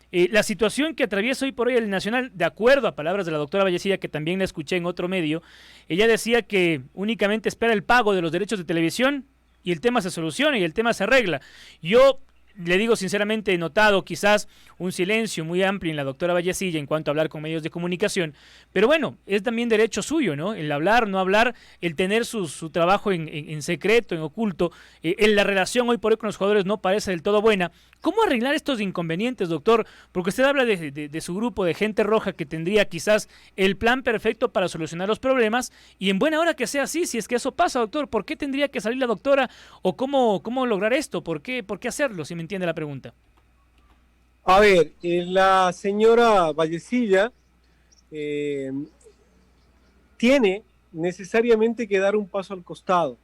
La situación que atraviesa hoy por hoy el Nacional, de acuerdo a palabras de la doctora Vallecilla, que también la escuché en otro medio, ella decía que únicamente espera el pago de los derechos de televisión y el tema se soluciona y el tema se arregla. Yo le digo sinceramente, he notado quizás un silencio muy amplio en la doctora Vallecilla en cuanto a hablar con medios de comunicación, pero bueno, es también derecho suyo, ¿no? El hablar, no hablar, el tener su trabajo en secreto, en oculto, en la relación hoy por hoy con los jugadores no parece del todo buena. ¿Cómo arreglar estos inconvenientes, doctor? Porque usted habla de su grupo de gente roja que tendría quizás el plan perfecto para solucionar los problemas y en buena hora que sea así, si es que eso pasa, doctor, ¿por qué tendría que salir la doctora o cómo lograr esto? ¿Por qué hacerlo, si me entiende la pregunta? A ver, la señora Vallecilla tiene necesariamente que dar un paso al costado.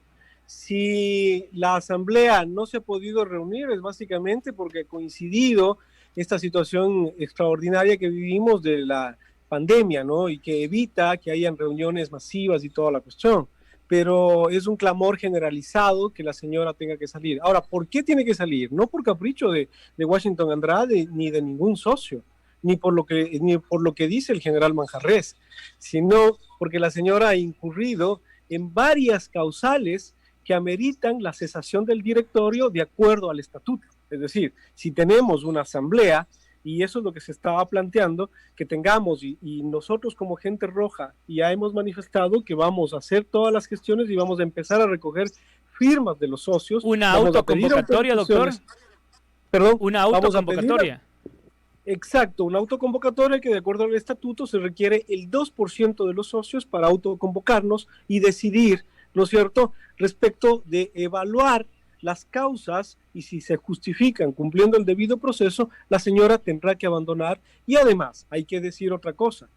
Si la asamblea no se ha podido reunir es básicamente porque ha coincidido esta situación extraordinaria que vivimos de la pandemia, ¿no? Y que evita que hayan reuniones masivas y toda la cuestión. Pero es un clamor generalizado que la señora tenga que salir. Ahora, ¿por qué tiene que salir? No por capricho de Washington Andrade ni de ningún socio, ni por lo que dice el general Manjarrés, sino porque la señora ha incurrido en varias causales que ameritan la cesación del directorio de acuerdo al estatuto. Es decir, si tenemos una asamblea, y eso es lo que se estaba planteando, que tengamos, y nosotros como gente roja ya hemos manifestado que vamos a hacer todas las gestiones y vamos a empezar a recoger firmas de los socios. ¿Una autoconvocatoria, doctor? Perdón. ¿Una autoconvocatoria? Exacto, una autoconvocatoria que de acuerdo al estatuto se requiere el 2% de los socios para autoconvocarnos y decidir, ¿no es cierto?, respecto de evaluar las causas y si se justifican cumpliendo el debido proceso, la señora tendrá que abandonar. Y además, hay que decir otra cosa,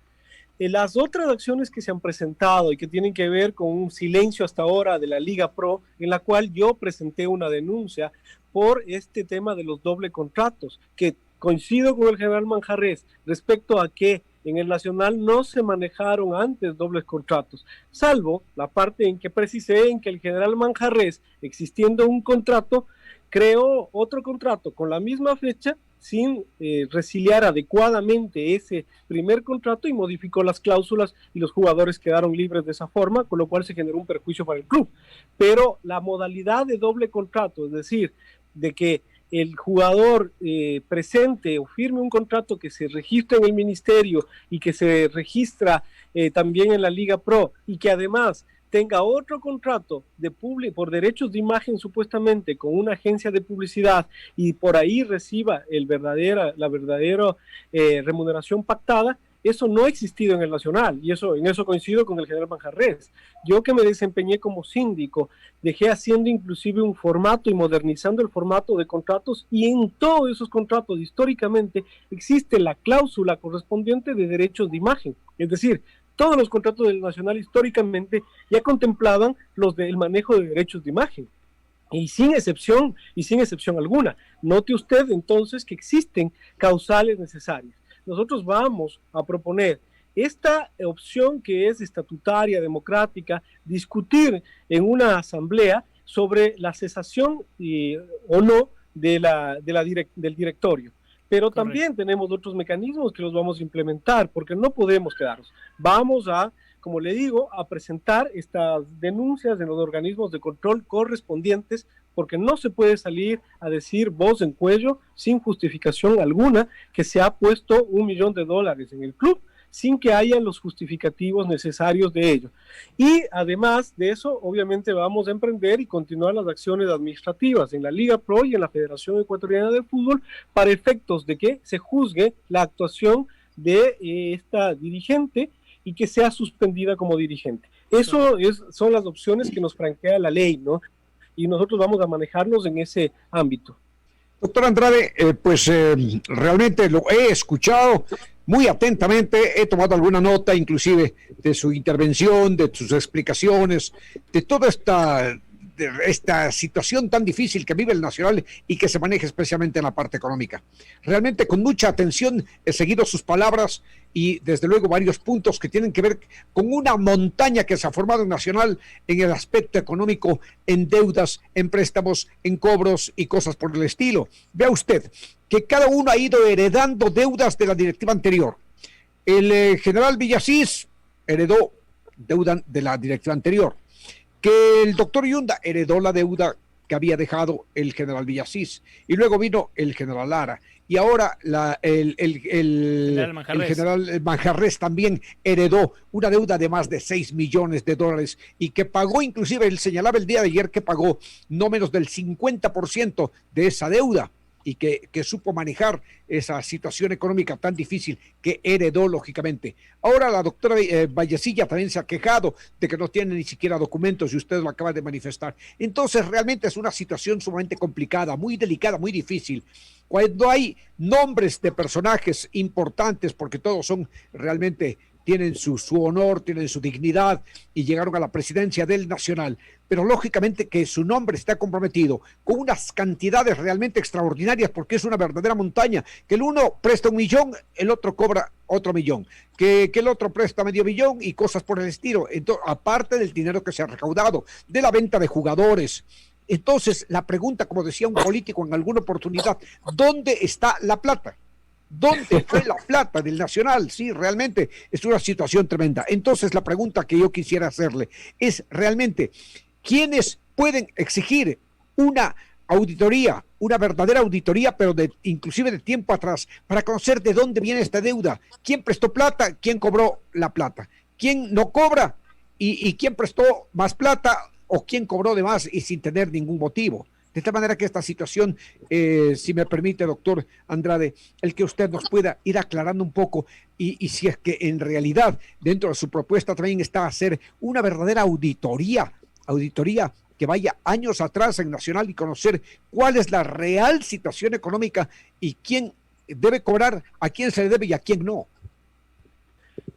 las otras acciones que se han presentado y que tienen que ver con un silencio hasta ahora de la Liga Pro, en la cual yo presenté una denuncia por este tema de los doble contratos, que coincido con el general Manjarrés respecto a que en el Nacional no se manejaron antes dobles contratos, salvo la parte en que precisé en que el general Manjarrés, existiendo un contrato, creó otro contrato con la misma fecha sin resiliar adecuadamente ese primer contrato y modificó las cláusulas y los jugadores quedaron libres de esa forma, con lo cual se generó un perjuicio para el club. Pero la modalidad de doble contrato, es decir, de que el jugador presente o firme un contrato que se registra en el ministerio y que se registra también en la Liga Pro y que además tenga otro contrato por derechos de imagen supuestamente con una agencia de publicidad y por ahí reciba la verdadera remuneración pactada, eso no ha existido en el Nacional y en eso coincido con el general Manjarrés. Yo que me desempeñé como síndico, dejé haciendo inclusive un formato y modernizando el formato de contratos y en todos esos contratos históricamente existe la cláusula correspondiente de derechos de imagen. Es decir, Todos los contratos del Nacional históricamente ya contemplaban el manejo de derechos de imagen. Y sin excepción alguna. Note usted entonces que existen causales necesarias. Nosotros vamos a proponer esta opción que es estatutaria, democrática, discutir en una asamblea sobre la cesación o no del directorio. Pero también tenemos otros mecanismos que los vamos a implementar, porque no podemos quedarnos. Vamos a, como le digo, a presentar estas denuncias en los organismos de control correspondientes, porque no se puede salir a decir voz en cuello, sin justificación alguna, que se ha puesto $1 millón en el club, sin que haya los justificativos necesarios de ello. Y además de eso, obviamente vamos a emprender y continuar las acciones administrativas en la Liga Pro y en la Federación Ecuatoriana de Fútbol para efectos de que se juzgue la actuación de esta dirigente y que sea suspendida como dirigente. Eso son las opciones que nos franquea la ley, ¿no? Y nosotros vamos a manejarnos en ese ámbito. Doctor Andrade, realmente lo he escuchado muy atentamente, he tomado alguna nota inclusive de su intervención, de sus explicaciones, de toda esta situación tan difícil que vive el Nacional y que se maneja especialmente en la parte económica. Realmente con mucha atención he seguido sus palabras y desde luego varios puntos que tienen que ver con una montaña que se ha formado en Nacional en el aspecto económico, en deudas, en préstamos, en cobros y cosas por el estilo. Vea usted que cada uno ha ido heredando deudas de la directiva anterior. El general Villasís heredó deuda de la directiva anterior. Que el doctor Yunda heredó la deuda que había dejado el general Villasís, y luego vino el general Lara, y ahora el general Manjarres también heredó una deuda de más de $6 millones, y que pagó, inclusive él señalaba el día de ayer que pagó no menos del 50% de esa deuda, y que supo manejar esa situación económica tan difícil que heredó, lógicamente. Ahora la doctora Vallecilla también se ha quejado de que no tiene ni siquiera documentos, y usted lo acaba de manifestar. Entonces, realmente es una situación sumamente complicada, muy delicada, muy difícil. Cuando hay nombres de personajes importantes, porque todos son realmente, tienen su honor, tienen su dignidad y llegaron a la presidencia del Nacional, pero lógicamente que su nombre está comprometido con unas cantidades realmente extraordinarias, porque es una verdadera montaña, que el uno presta $1 millón, el otro cobra otro $1 millón, que el otro presta $500 000 y cosas por el estilo. Entonces, aparte del dinero que se ha recaudado, de la venta de jugadores. Entonces, la pregunta, como decía un político en alguna oportunidad, ¿dónde está la plata? ¿Dónde fue la plata del Nacional? Sí, realmente es una situación tremenda. Entonces, la pregunta que yo quisiera hacerle es realmente, ¿quiénes pueden exigir una auditoría, una verdadera auditoría, pero inclusive de tiempo atrás, para conocer de dónde viene esta deuda? ¿Quién prestó plata? ¿Quién cobró la plata? ¿Quién no cobra? ¿Y quién prestó más plata o quién cobró de más y sin tener ningún motivo? De tal manera que esta situación, si me permite, doctor Andrade, el que usted nos pueda ir aclarando un poco y si es que en realidad dentro de su propuesta también está hacer una verdadera auditoría que vaya años atrás en Nacional y conocer cuál es la real situación económica y quién debe cobrar, a quién se le debe y a quién no.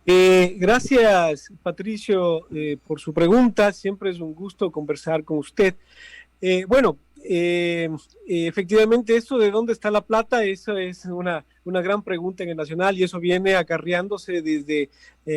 Gracias, Patricio, por su pregunta. Siempre es un gusto conversar con usted. Efectivamente, esto de dónde está la plata, eso es una gran pregunta en el Nacional, y eso viene acarreándose desde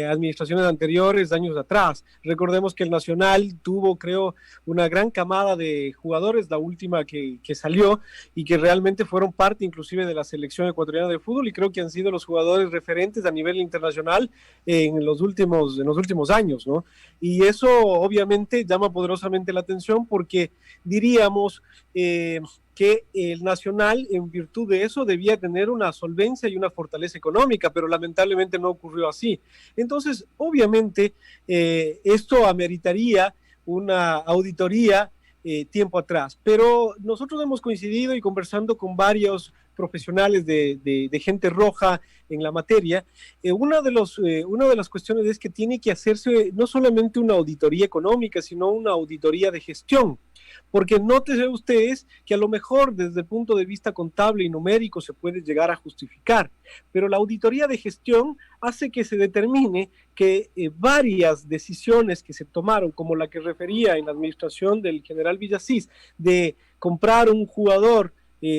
administraciones anteriores, años atrás. Recordemos que el Nacional tuvo, creo, una gran camada de jugadores, la última que salió, y que realmente fueron parte inclusive de la selección ecuatoriana de fútbol, y creo que han sido los jugadores referentes a nivel internacional en los últimos años, ¿no? Y eso obviamente llama poderosamente la atención, porque diríamos que el Nacional, en virtud de eso, debía tener una solvencia y una fortaleza económica, pero lamentablemente no ocurrió así. Entonces, obviamente, esto ameritaría una auditoría tiempo atrás, pero nosotros hemos coincidido y conversando con varios profesionales de gente roja en la materia. Una de las cuestiones es que tiene que hacerse no solamente una auditoría económica, sino una auditoría de gestión. porque nótese ustedes que a lo mejor desde el punto de vista contable y numérico se puede llegar a justificar, pero la auditoría de gestión hace que se determine que varias decisiones que se tomaron, como la que refería en la administración del general Villasís, de comprar un jugador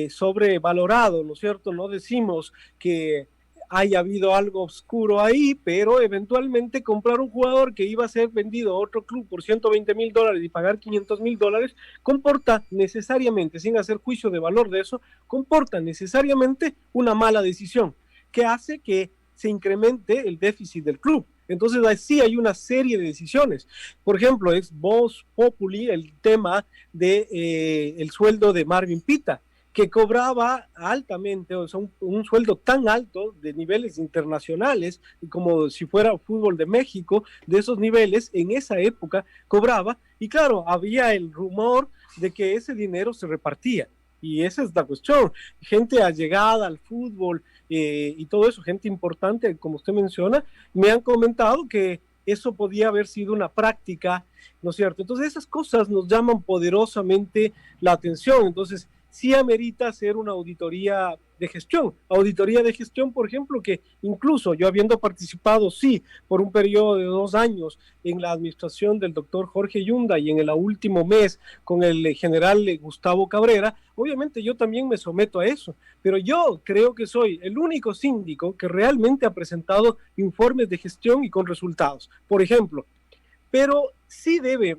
sobrevalorado, ¿no es cierto? No decimos que haya habido algo oscuro ahí, pero eventualmente comprar un jugador que iba a ser vendido a otro club por $120,000 y pagar $500,000 comporta necesariamente, sin hacer juicio de valor de eso, comporta necesariamente una mala decisión que hace que se incremente el déficit del club. Entonces sí hay una serie de decisiones. Por ejemplo, es vox populi el tema de el sueldo de Marvin Pita, que cobraba altamente, o sea, un sueldo tan alto de niveles internacionales, como si fuera fútbol de México, de esos niveles, en esa época cobraba, y claro, había el rumor de que ese dinero se repartía, y esa es la cuestión, gente allegada al fútbol y todo eso, gente importante, como usted menciona, me han comentado que eso podía haber sido una práctica, ¿no es cierto? Entonces esas cosas nos llaman poderosamente la atención, entonces sí amerita hacer una auditoría de gestión. Auditoría de gestión, por ejemplo, que incluso yo habiendo participado, sí, por un periodo de 2 años en la administración del doctor Jorge Yunda y en el último mes con el general Gustavo Cabrera, obviamente yo también me someto a eso, pero yo creo que soy el único síndico que realmente ha presentado informes de gestión y con resultados, por ejemplo, pero sí debe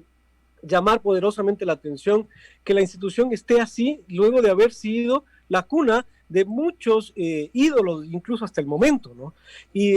llamar poderosamente la atención que la institución esté así luego de haber sido la cuna de muchos ídolos, incluso hasta el momento, ¿no? Y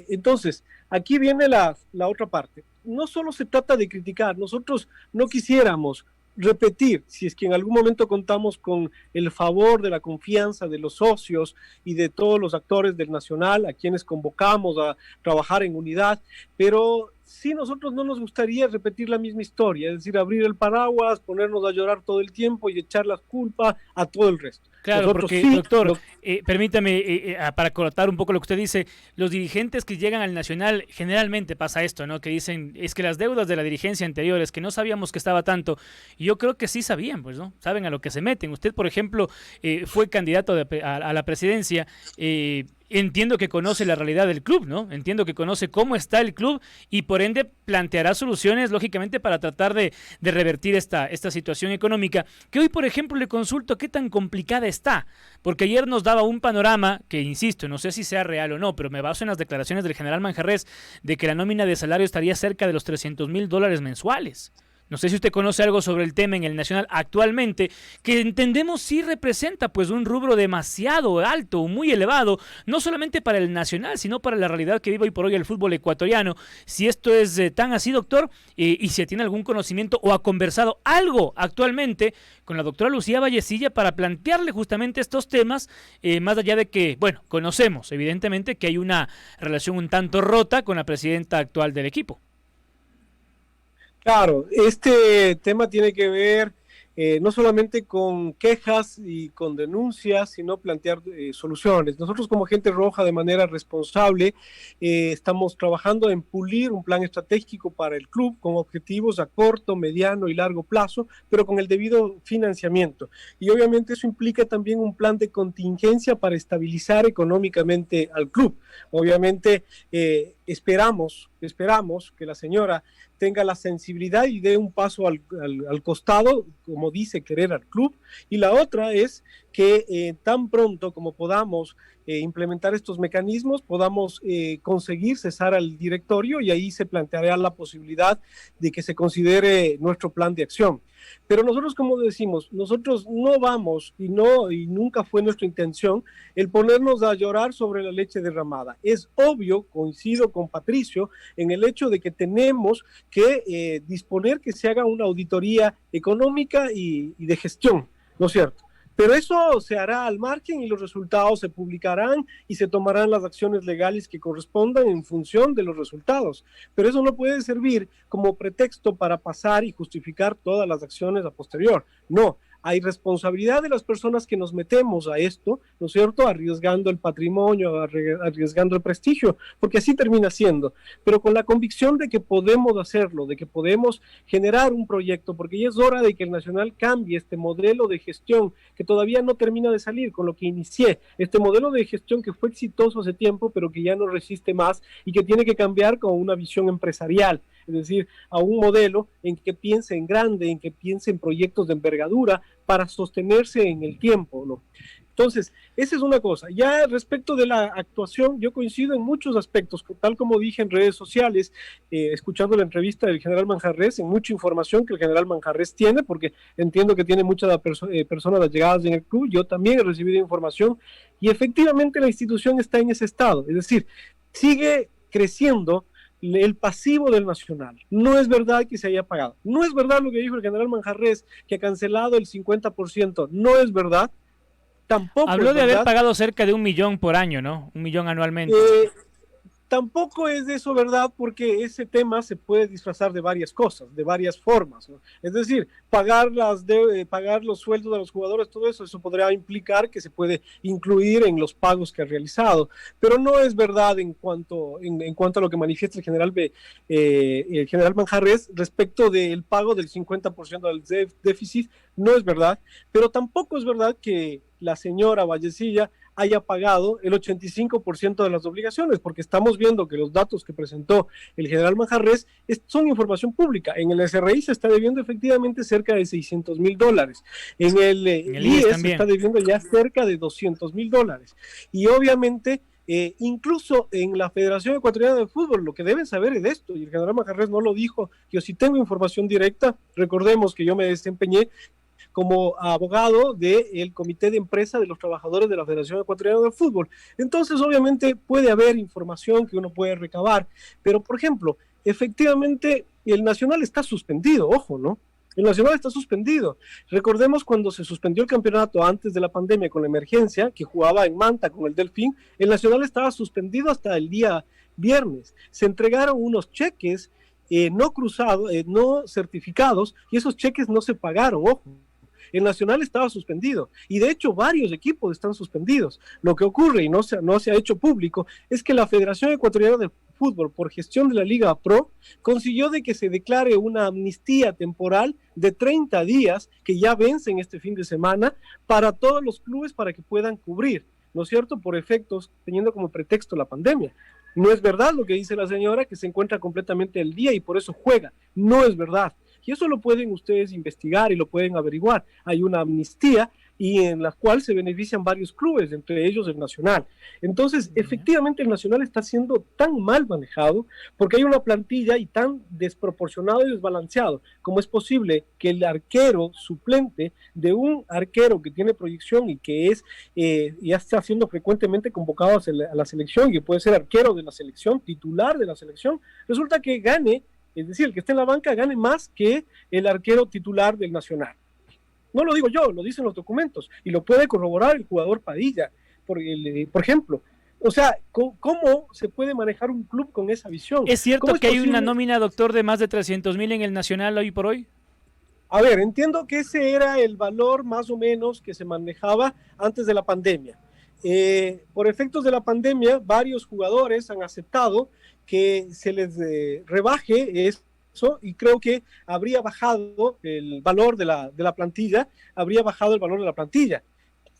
entonces, aquí viene la otra parte. No solo se trata de criticar, nosotros no quisiéramos repetir, si es que en algún momento contamos con el favor de la confianza de los socios y de todos los actores del Nacional, a quienes convocamos a trabajar en unidad, pero sí nosotros no nos gustaría repetir la misma historia, es decir, abrir el paraguas, ponernos a llorar todo el tiempo y echar la culpa a todo el resto. Claro, nosotros porque, sí, doctor, permítame, para cortar un poco lo que usted dice, los dirigentes que llegan al Nacional, generalmente pasa esto, ¿no? Que dicen, es que las deudas de la dirigencia anteriores, que no sabíamos que estaba tanto, y yo creo que sí sabían, pues, ¿no? Saben a lo que se meten. Usted, por ejemplo, fue candidato a la presidencia, entiendo que conoce la realidad del club, ¿no? Entiendo que conoce cómo está el club y por ende planteará soluciones, lógicamente, para tratar de revertir esta situación económica, que hoy, por ejemplo, le consulto qué tan complicada está, porque ayer nos daba un panorama que, insisto, no sé si sea real o no, pero me baso en las declaraciones del general Manjarrés de que la nómina de salario estaría cerca de los $300,000 mensuales. No sé si usted conoce algo sobre el tema en el Nacional actualmente, que entendemos sí representa pues un rubro demasiado alto, muy elevado, no solamente para el Nacional, sino para la realidad que vive hoy por hoy el fútbol ecuatoriano. Si esto es tan así, doctor, y si tiene algún conocimiento o ha conversado algo actualmente con la doctora Lucía Vallecilla para plantearle justamente estos temas, más allá de que, bueno, conocemos evidentemente que hay una relación un tanto rota con la presidenta actual del equipo. Claro, este tema tiene que ver no solamente con quejas y con denuncias, sino plantear soluciones. Nosotros como Gente Roja, de manera responsable, estamos trabajando en pulir un plan estratégico para el club con objetivos a corto, mediano y largo plazo, pero con el debido financiamiento. Y obviamente eso implica también un plan de contingencia para estabilizar económicamente al club. Obviamente esperamos que la señora tenga la sensibilidad y dé un paso al costado, como dice, querer al club. Y la otra es que tan pronto como podamos implementar estos mecanismos, podamos conseguir cesar al directorio y ahí se planteará la posibilidad de que se considere nuestro plan de acción. Pero nosotros, como decimos, nosotros no vamos y nunca fue nuestra intención el ponernos a llorar sobre la leche derramada. Es obvio, coincido con Patricio, en el hecho de que tenemos que disponer que se haga una auditoría económica y de gestión, ¿no es cierto? Pero eso se hará al margen y los resultados se publicarán y se tomarán las acciones legales que correspondan en función de los resultados. Pero eso no puede servir como pretexto para pasar y justificar todas las acciones a posterior. No, hay responsabilidad de las personas que nos metemos a esto, ¿no es cierto?, arriesgando el patrimonio, arriesgando el prestigio, porque así termina siendo, pero con la convicción de que podemos hacerlo, de que podemos generar un proyecto, porque ya es hora de que el Nacional cambie este modelo de gestión que todavía no termina de salir, con lo que inicié, este modelo de gestión que fue exitoso hace tiempo, pero que ya no resiste más y que tiene que cambiar con una visión empresarial, es decir, a un modelo en que piense en grande, en que piense en proyectos de envergadura para sostenerse en el tiempo, ¿no? Entonces, esa es una cosa. Ya respecto de la actuación, yo coincido en muchos aspectos, tal como dije en redes sociales, escuchando la entrevista del general Manjarrés, en mucha información que el general Manjarrés tiene, porque entiendo que tiene muchas personas allegadas en el club, yo también he recibido información, y efectivamente la institución está en ese estado, es decir, sigue creciendo el pasivo del Nacional. No es verdad que se haya pagado. No es verdad lo que dijo el general Manjarrés, que ha cancelado el 50%. No es verdad. Tampoco habló es de verdad. haber pagado cerca de 1 millón por año, ¿no? 1 millón anualmente. Tampoco es eso verdad, porque ese tema se puede disfrazar de varias cosas, de varias formas, ¿no? Es decir, pagar los sueldos de los jugadores, todo eso podría implicar que se puede incluir en los pagos que ha realizado, pero no es verdad en cuanto a lo que manifiesta el general Manjarrés respecto del pago del 50% del déficit. No es verdad, pero tampoco es verdad que la señora Vallecilla haya pagado el 85% de las obligaciones, porque estamos viendo que los datos que presentó el general Manjarrés son información pública. En el SRI se está debiendo efectivamente cerca de $600,000. En el IES se está debiendo ya cerca de $200,000. Y obviamente, incluso en la Federación Ecuatoriana de Fútbol, lo que deben saber es esto, y el general Manjarrés no lo dijo, yo sí tengo información directa. Recordemos que yo me desempeñé como abogado del Comité de Empresa de los Trabajadores de la Federación Ecuatoriana de Fútbol. Entonces, obviamente, puede haber información que uno puede recabar, pero, por ejemplo, efectivamente, el Nacional está suspendido, ojo, ¿no? El Nacional está suspendido. Recordemos cuando se suspendió el campeonato antes de la pandemia con la emergencia, que jugaba en Manta con el Delfín, el Nacional estaba suspendido hasta el día viernes. Se entregaron unos cheques no cruzados, no certificados, y esos cheques no se pagaron, ojo. El Nacional estaba suspendido y de hecho varios equipos están suspendidos. Lo que ocurre y no se ha hecho público es que la Federación Ecuatoriana de Fútbol, por gestión de la Liga Pro, consiguió de que se declare una amnistía temporal de 30 días que ya vencen este fin de semana para todos los clubes para que puedan cubrir, ¿no es cierto?, por efectos, teniendo como pretexto la pandemia. No es verdad lo que dice la señora, que se encuentra completamente al día y por eso juega. No es verdad. Y eso lo pueden ustedes investigar y lo pueden averiguar. Hay una amnistía y en la cual se benefician varios clubes, entre ellos el Nacional. Entonces, efectivamente, el Nacional está siendo tan mal manejado porque hay una plantilla y tan desproporcionado y desbalanceado. ¿Cómo es posible que el arquero suplente de un arquero que tiene proyección y que ya está siendo frecuentemente convocado a la selección y que puede ser arquero de la selección, titular de la selección, resulta que gane, es decir, el que esté en la banca gane más que el arquero titular del Nacional? No lo digo yo, lo dicen los documentos y lo puede corroborar el jugador Padilla, por ejemplo. O sea, ¿cómo se puede manejar un club con esa visión? ¿Es cierto que hay una nómina, doctor, de más de 300,000 en el Nacional hoy por hoy? A ver, entiendo que ese era el valor más o menos que se manejaba antes de la pandemia. Por efectos de la pandemia, varios jugadores han aceptado que se les rebaje eso, y creo que habría bajado el valor de la plantilla,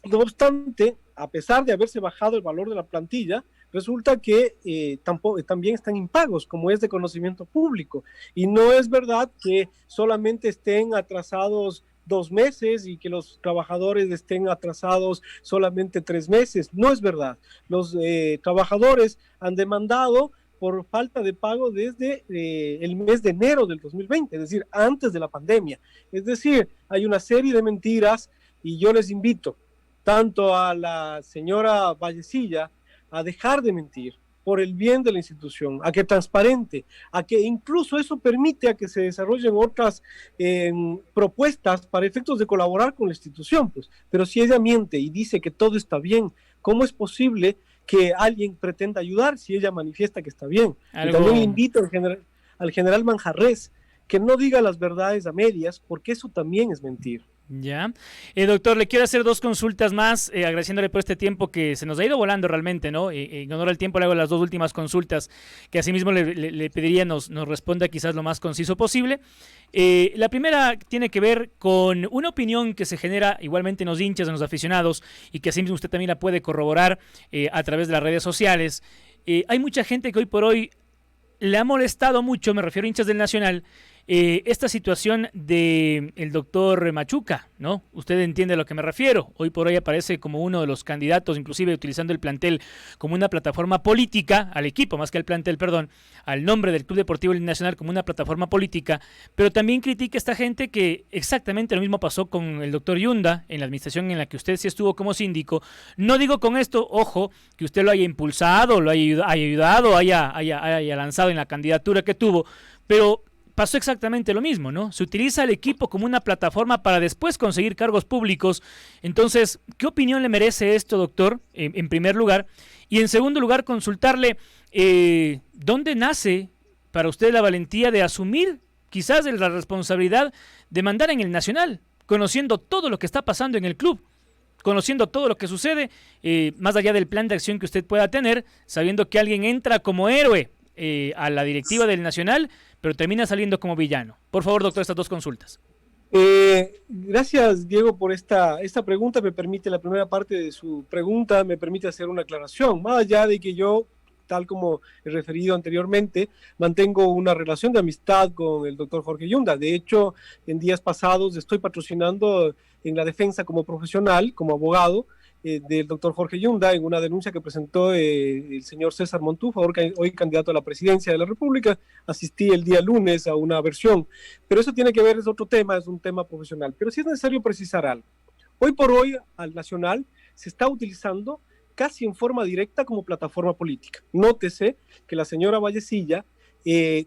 No obstante, a pesar de haberse bajado el valor de la plantilla, resulta que también están impagos, como es de conocimiento público. Y no es verdad que solamente estén atrasados 2 meses y que los trabajadores estén atrasados solamente 3 meses. No es verdad. Los trabajadores han demandado por falta de pago desde el mes de enero del 2020, es decir, antes de la pandemia. Es decir, hay una serie de mentiras y yo les invito tanto a la señora Vallecilla a dejar de mentir por el bien de la institución, a que transparente, a que incluso eso permite a que se desarrollen otras propuestas para efectos de colaborar con la institución, pues. Pero si ella miente y dice que todo está bien, ¿cómo es posible que alguien pretenda ayudar si ella manifiesta que está bien? Y también invito al general Manjarrés que no diga las verdades a medias, porque eso también es mentir. Ya. Doctor, le quiero hacer dos consultas más, agradeciéndole por este tiempo que se nos ha ido volando realmente, ¿no? En honor al tiempo le hago las dos últimas consultas, que asimismo le pediría nos responda quizás lo más conciso posible. La primera tiene que ver con una opinión que se genera igualmente en los hinchas, en los aficionados, y que asimismo usted también la puede corroborar a través de las redes sociales. Hay mucha gente que hoy por hoy le ha molestado mucho, me refiero a hinchas del Nacional, esta situación de el doctor Machuca, ¿no? Usted entiende a lo que me refiero. Hoy por hoy aparece como uno de los candidatos, inclusive utilizando el plantel como una plataforma política, al equipo, más que al plantel, perdón, al nombre del Club Deportivo Nacional como una plataforma política, pero también critica a esta gente que exactamente lo mismo pasó con el doctor Yunda en la administración en la que usted sí estuvo como síndico. No digo con esto, ojo, que usted lo haya impulsado, lo haya ayudado, haya lanzado en la candidatura que tuvo, pero pasó exactamente lo mismo, ¿no? Se utiliza el equipo como una plataforma para después conseguir cargos públicos. Entonces, ¿qué opinión le merece esto, doctor? En primer lugar. Y en segundo lugar, consultarle ¿dónde nace para usted la valentía de asumir quizás la responsabilidad de mandar en el Nacional, conociendo todo lo que está pasando en el club? Conociendo todo lo que sucede, más allá del plan de acción que usted pueda tener, sabiendo que alguien entra como héroe a la directiva del Nacional, pero termina saliendo como villano. Por favor, doctor, estas dos consultas. Gracias, Diego, por esta pregunta. Me permite, la primera parte de su pregunta, me permite hacer una aclaración. Más allá de que yo, tal como he referido anteriormente, mantengo una relación de amistad con el doctor Jorge Yunda. De hecho, en días pasados estoy patrocinando en la defensa como profesional, como abogado, del doctor Jorge Yunda en una denuncia que presentó el señor César Montúfar, hoy candidato a la presidencia de la República. Asistí el día lunes a una versión, pero eso tiene que ver, es otro tema, es un tema profesional. Pero sí es necesario precisar algo. Hoy por hoy al Nacional se está utilizando casi en forma directa como plataforma política. Nótese que la señora Vallecilla,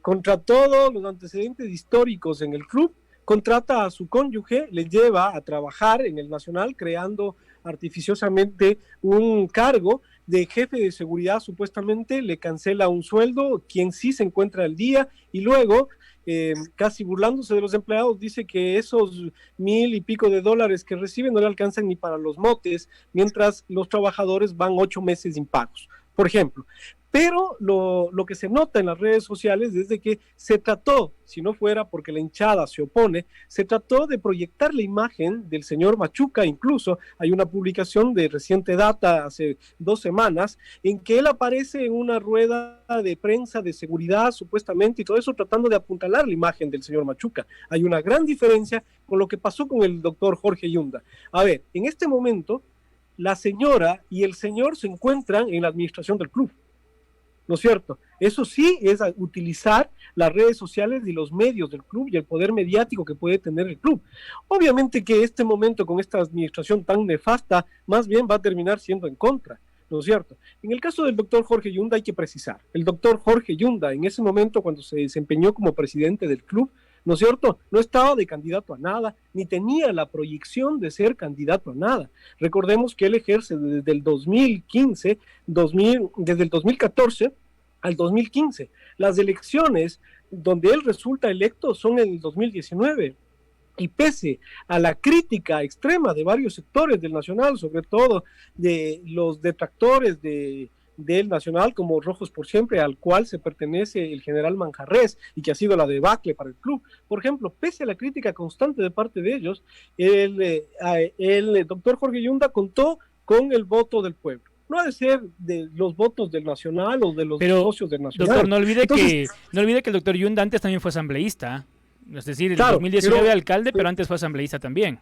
contra todos los antecedentes históricos en el club, contrata a su cónyuge, le lleva a trabajar en el Nacional, creando artificiosamente un cargo de jefe de seguridad, supuestamente le cancela un sueldo, quien sí se encuentra al día, y luego, casi burlándose de los empleados, dice que esos $1,000 y pico que reciben no le alcanzan ni para los motes, mientras los trabajadores van 8 meses impagos, por ejemplo. Pero lo que se nota en las redes sociales es de que se trató, si no fuera porque la hinchada se opone, se trató de proyectar la imagen del señor Machuca. Incluso hay una publicación de reciente data, hace 2 semanas, en que él aparece en una rueda de prensa de seguridad, supuestamente, y todo eso tratando de apuntalar la imagen del señor Machuca. Hay una gran diferencia con lo que pasó con el doctor Jorge Yunda. A ver, en este momento, la señora y el señor se encuentran en la administración del club, ¿no es cierto? Eso sí es utilizar las redes sociales y los medios del club y el poder mediático que puede tener el club. Obviamente que este momento con esta administración tan nefasta, más bien va a terminar siendo en contra, ¿no es cierto? En el caso del doctor Jorge Yunda hay que precisar, el doctor Jorge Yunda en ese momento cuando se desempeñó como presidente del club, ¿no es cierto? No estaba de candidato a nada, ni tenía la proyección de ser candidato a nada. Recordemos que él ejerce desde el 2015, desde el 2014 al 2015. Las elecciones donde él resulta electo son en el 2019. Y pese a la crítica extrema de varios sectores del Nacional, sobre todo de los detractores del Nacional, como Rojos por Siempre, al cual se pertenece el general Manjarrés y que ha sido la debacle para el club. Por ejemplo, pese a la crítica constante de parte de ellos, el doctor Jorge Yunda contó con el voto del pueblo. No ha de ser de los votos del Nacional o de los socios del Nacional. Doctor, no olvide que el doctor Yunda antes también fue asambleísta. Es decir, en claro, 2019 alcalde, pero antes fue asambleísta también.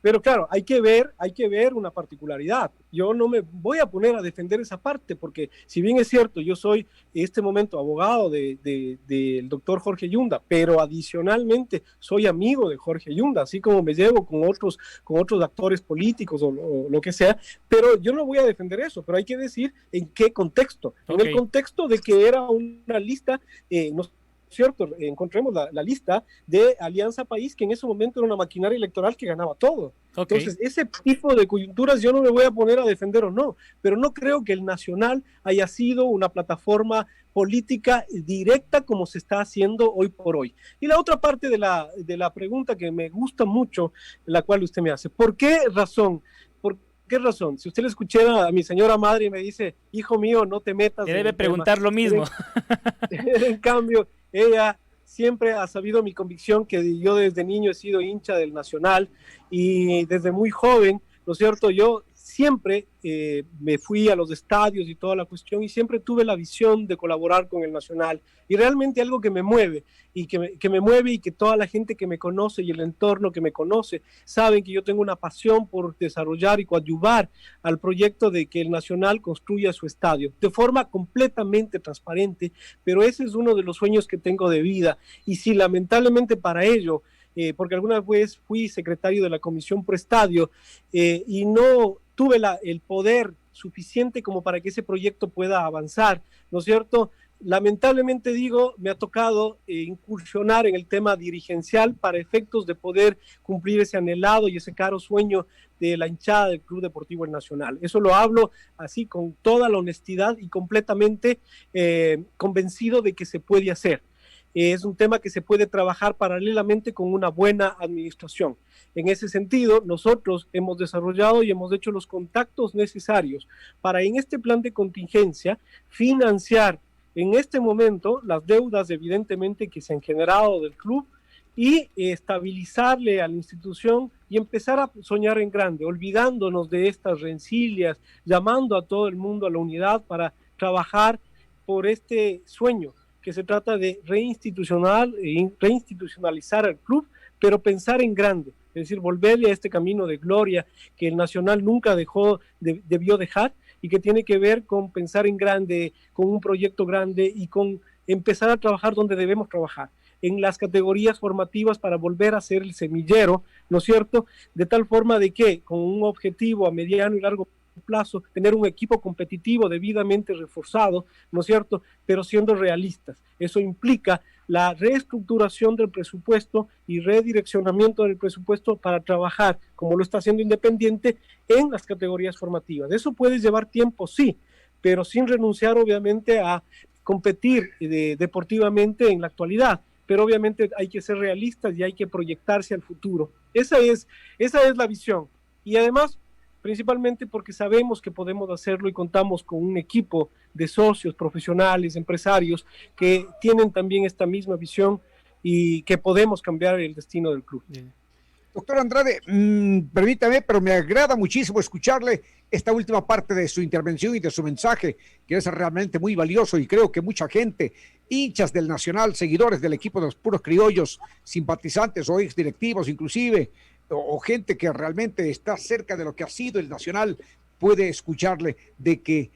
Pero claro, hay que ver una particularidad. Yo no me voy a poner a defender esa parte, porque si bien es cierto, yo soy en este momento abogado del doctor Jorge Yunda, pero adicionalmente soy amigo de Jorge Yunda, así como me llevo con otros actores políticos o lo que sea, pero yo no voy a defender eso, pero hay que decir en qué contexto. Okay. En el contexto de que era una lista, no cierto? Encontremos la lista de Alianza País, que en ese momento era una maquinaria electoral que ganaba todo. Okay. Entonces, ese tipo de coyunturas yo no me voy a poner a defender o no, pero no creo que el Nacional haya sido una plataforma política directa como se está haciendo hoy por hoy. Y la otra parte de la pregunta que me gusta mucho, la cual usted me hace, ¿por qué razón? ¿Qué razón? Si usted le escuchara a mi señora madre y me dice, hijo mío, no te metas. Te debe preguntar lo mismo. En cambio, ella siempre ha sabido mi convicción que yo desde niño he sido hincha del Nacional y desde muy joven, ¿no es cierto? Yo siempre me fui a los estadios y toda la cuestión y siempre tuve la visión de colaborar con el Nacional y realmente algo que me mueve y que me mueve y que toda la gente que me conoce y el entorno que me conoce saben que yo tengo una pasión por desarrollar y coadyuvar al proyecto de que el Nacional construya su estadio de forma completamente transparente, pero ese es uno de los sueños que tengo de vida y si lamentablemente para ello porque alguna vez fui secretario de la Comisión Pro Estadio y no tuve el poder suficiente como para que ese proyecto pueda avanzar, ¿no es cierto? Lamentablemente digo, me ha tocado incursionar en el tema dirigencial para efectos de poder cumplir ese anhelado y ese caro sueño de la hinchada del Club Deportivo El Nacional. Eso lo hablo así con toda la honestidad y completamente convencido de que se puede hacer. Es un tema que se puede trabajar paralelamente con una buena administración. En ese sentido, nosotros hemos desarrollado y hemos hecho los contactos necesarios para en este plan de contingencia financiar en este momento las deudas evidentemente que se han generado del club y estabilizarle a la institución y empezar a soñar en grande, olvidándonos de estas rencillas, llamando a todo el mundo a la unidad para trabajar por este sueño que se trata de reinstitucionalizar al club, pero pensar en grande, es decir, volverle a este camino de gloria que el Nacional nunca debió dejar y que tiene que ver con pensar en grande, con un proyecto grande y con empezar a trabajar donde debemos trabajar, en las categorías formativas para volver a ser el semillero, ¿no es cierto? De tal forma de que con un objetivo a mediano y largo plazo, tener un equipo competitivo debidamente reforzado, ¿no es cierto? Pero siendo realistas. Eso implica la reestructuración del presupuesto y redireccionamiento del presupuesto para trabajar, como lo está haciendo Independiente, en las categorías formativas. Eso puede llevar tiempo, sí, pero sin renunciar obviamente a competir deportivamente en la actualidad. Pero obviamente hay que ser realistas y hay que proyectarse al futuro. Esa es la visión. Y además, principalmente porque sabemos que podemos hacerlo y contamos con un equipo de socios, profesionales, empresarios que tienen también esta misma visión y que podemos cambiar el destino del club. Bien. Doctor Andrade, permítame, pero me agrada muchísimo escucharle esta última parte de su intervención y de su mensaje, que es realmente muy valioso y creo que mucha gente, hinchas del Nacional, seguidores del equipo de los puros criollos, simpatizantes o exdirectivos inclusive, o gente que realmente está cerca de lo que ha sido el Nacional, puede escucharle de que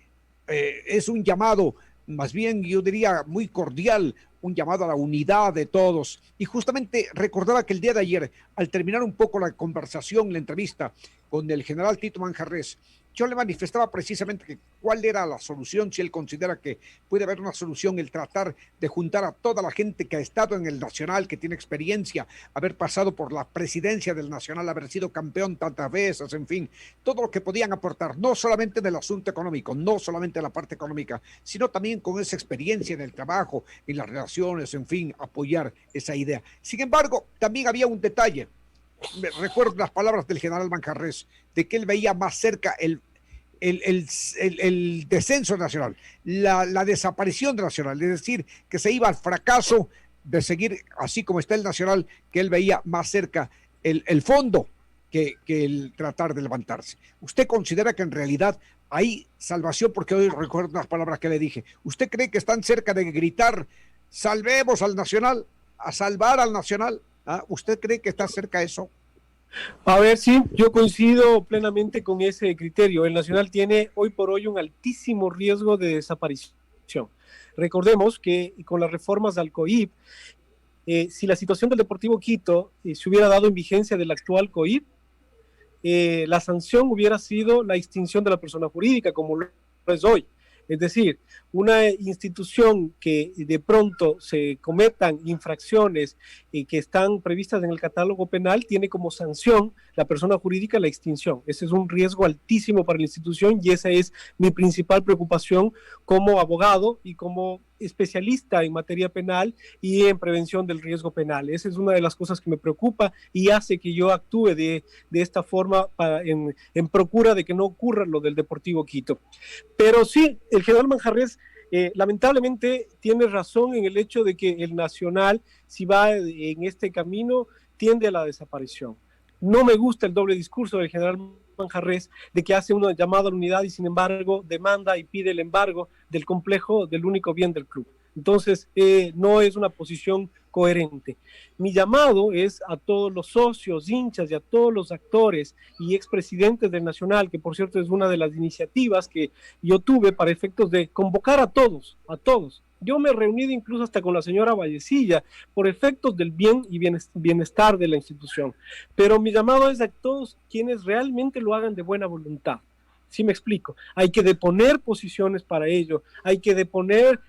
es un llamado, más bien yo diría muy cordial, un llamado a la unidad de todos. Y justamente recordaba que el día de ayer, al terminar un poco la conversación, la entrevista con el general Tito Manjarrés, yo le manifestaba precisamente que cuál era la solución, si él considera que puede haber una solución, el tratar de juntar a toda la gente que ha estado en el Nacional, que tiene experiencia, haber pasado por la presidencia del Nacional, haber sido campeón tantas veces, en fin, todo lo que podían aportar, no solamente del asunto económico, no solamente la parte económica, sino también con esa experiencia en el trabajo, en las relaciones, en fin, apoyar esa idea. Sin embargo, también había un detalle. Me recuerdo las palabras del general Manjarrés, de que él veía más cerca el descenso nacional, la desaparición de Nacional, es decir, que se iba al fracaso de seguir así como está el Nacional, que él veía más cerca el fondo que el tratar de levantarse. ¿Usted considera que en realidad hay salvación? Porque hoy recuerdo las palabras que le dije. ¿Usted cree que están cerca de gritar, salvemos al Nacional, a salvar al Nacional? ¿Ah? ¿Usted cree que está cerca de eso? A ver, sí, yo coincido plenamente con ese criterio. El Nacional tiene hoy por hoy un altísimo riesgo de desaparición. Recordemos que con las reformas al COIP, si la situación del Deportivo Quito se hubiera dado en vigencia del actual COIP, la sanción hubiera sido la extinción de la persona jurídica, como lo es hoy. Es decir, una institución que de pronto se cometan infracciones que están previstas en el catálogo penal tiene como sanción la persona jurídica la extinción. Ese es un riesgo altísimo para la institución y esa es mi principal preocupación como abogado y como especialista en materia penal y en prevención del riesgo penal. Esa es una de las cosas que me preocupa y hace que yo actúe de esta forma en procura de que no ocurra lo del Deportivo Quito. Pero sí, el general Manjarrés lamentablemente tiene razón en el hecho de que el Nacional, si va en este camino, tiende a la desaparición. No me gusta el doble discurso del general Manjarrés de que hace una llamada a la unidad y sin embargo demanda y pide el embargo del complejo del único bien del club. Entonces, no es una posición coherente. Mi llamado es a todos los socios, hinchas y a todos los actores y expresidentes del Nacional, que por cierto es una de las iniciativas que yo tuve para efectos de convocar a todos, a todos. Yo me he reunido incluso hasta con la señora Vallecilla por efectos del bien y bienestar de la institución. Pero mi llamado es a todos quienes realmente lo hagan de buena voluntad. ¿Sí me explico? Hay que deponer posiciones para ello, hay que deponer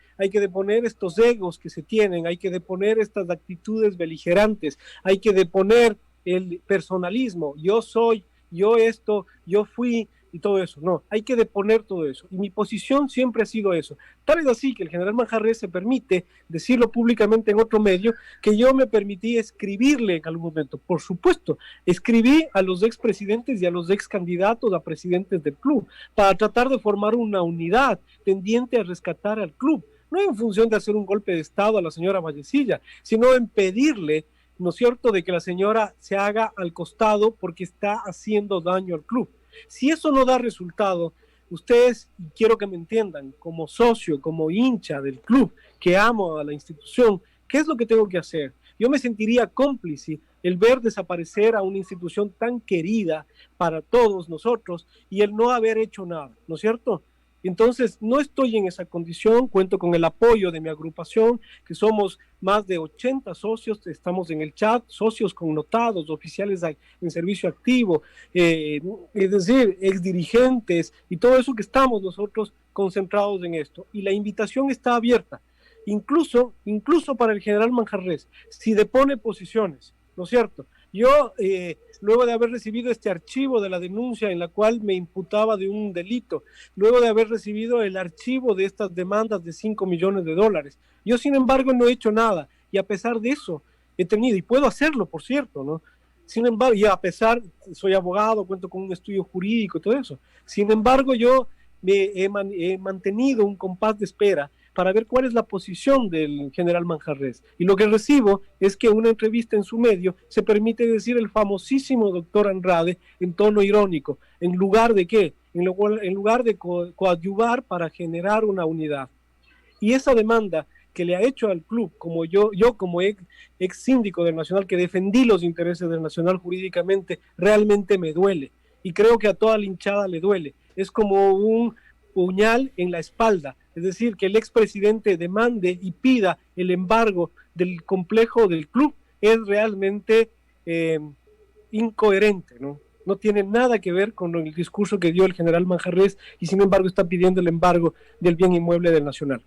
estos egos que se tienen, hay que deponer estas actitudes beligerantes, hay que deponer el personalismo, yo soy, yo esto, yo fui y todo eso. No, hay que deponer todo eso. Y mi posición siempre ha sido eso. Tal es así que el general Manjarrés se permite decirlo públicamente en otro medio, que yo me permití escribirle en algún momento. Por supuesto, escribí a los expresidentes y a los excandidatos a presidentes del club para tratar de formar una unidad tendiente a rescatar al club. No en función de hacer un golpe de Estado a la señora Vallecilla, sino en pedirle, ¿no es cierto?, de que la señora se haga al costado porque está haciendo daño al club. Si eso no da resultado, ustedes, y quiero que me entiendan, como socio, como hincha del club, que amo a la institución, ¿qué es lo que tengo que hacer? Yo me sentiría cómplice el ver desaparecer a una institución tan querida para todos nosotros y el no haber hecho nada, ¿no es cierto? Entonces, no estoy en esa condición, cuento con el apoyo de mi agrupación, que somos más de 80 socios, estamos en el chat, socios connotados, oficiales en servicio activo, es decir, exdirigentes y todo eso que estamos nosotros concentrados en esto. Y la invitación está abierta, incluso para el general Manjarrés, si depone posiciones, ¿no es cierto? Yo, luego de haber recibido este archivo de la denuncia en la cual me imputaba de un delito, luego de haber recibido el archivo de estas demandas de $5 millones, yo sin embargo no he hecho nada, y a pesar de eso he tenido, y puedo hacerlo por cierto, ¿no? Sin embargo, y a pesar, soy abogado, cuento con un estudio jurídico y todo eso, sin embargo yo he mantenido un compás de espera para ver cuál es la posición del general Manjarrés. Y lo que recibo es que en una entrevista en su medio se permite decir el famosísimo doctor Andrade en tono irónico. ¿En lugar de qué? En lugar de coadyuvar para generar una unidad. Y esa demanda que le ha hecho al club, como yo como ex síndico del Nacional, que defendí los intereses del Nacional jurídicamente, realmente me duele. Y creo que a toda la hinchada le duele. Es como un puñal en la espalda. Es decir, que el expresidente demande y pida el embargo del complejo del club es realmente incoherente, ¿no? No tiene nada que ver con el discurso que dio el general Manjarrés y sin embargo está pidiendo el embargo del bien inmueble del Nacional.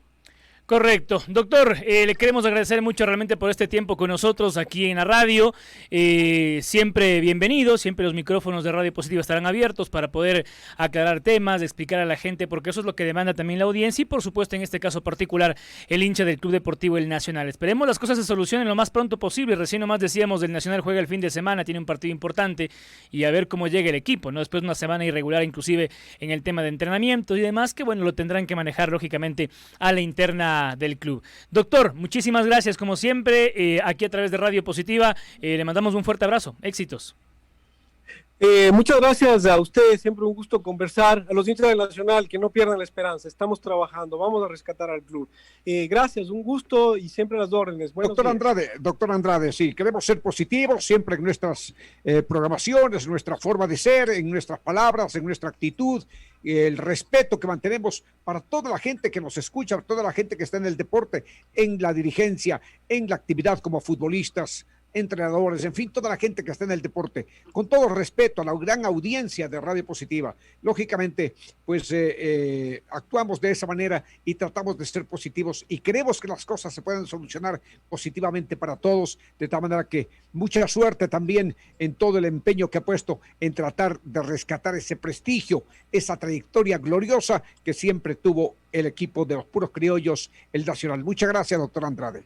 Correcto. Doctor, le queremos agradecer mucho realmente por este tiempo con nosotros aquí en la radio. Siempre bienvenido, siempre los micrófonos de Radio Positiva estarán abiertos para poder aclarar temas, explicar a la gente, porque eso es lo que demanda también la audiencia y por supuesto en este caso particular el hincha del Club Deportivo El Nacional. Esperemos las cosas se solucionen lo más pronto posible. Recién nomás decíamos, el Nacional juega el fin de semana, tiene un partido importante y a ver cómo llega el equipo, ¿no? Después de una semana irregular inclusive en el tema de entrenamiento y demás, que bueno, lo tendrán que manejar lógicamente a la interna del club. Doctor, muchísimas gracias como siempre, aquí a través de Radio Positiva, le mandamos un fuerte abrazo, éxitos. Muchas gracias a ustedes, siempre un gusto conversar. A los hinchas del Nacional, que no pierdan la esperanza, estamos trabajando, vamos a rescatar al club. Gracias, un gusto y siempre las órdenes. Doctor Andrade, sí, queremos ser positivos siempre en nuestras programaciones, en nuestra forma de ser, en nuestras palabras, en nuestra actitud, el respeto que mantenemos para toda la gente que nos escucha, toda la gente que está en el deporte, en la dirigencia, en la actividad como futbolistas, entrenadores, en fin, toda la gente que está en el deporte, con todo respeto a la gran audiencia de Radio Positiva. Lógicamente, pues actuamos de esa manera y tratamos de ser positivos y creemos que las cosas se pueden solucionar positivamente para todos, de tal manera que mucha suerte también en todo el empeño que ha puesto en tratar de rescatar ese prestigio, esa trayectoria gloriosa que siempre tuvo el equipo de los puros criollos, el Nacional. Muchas gracias, doctor Andrade.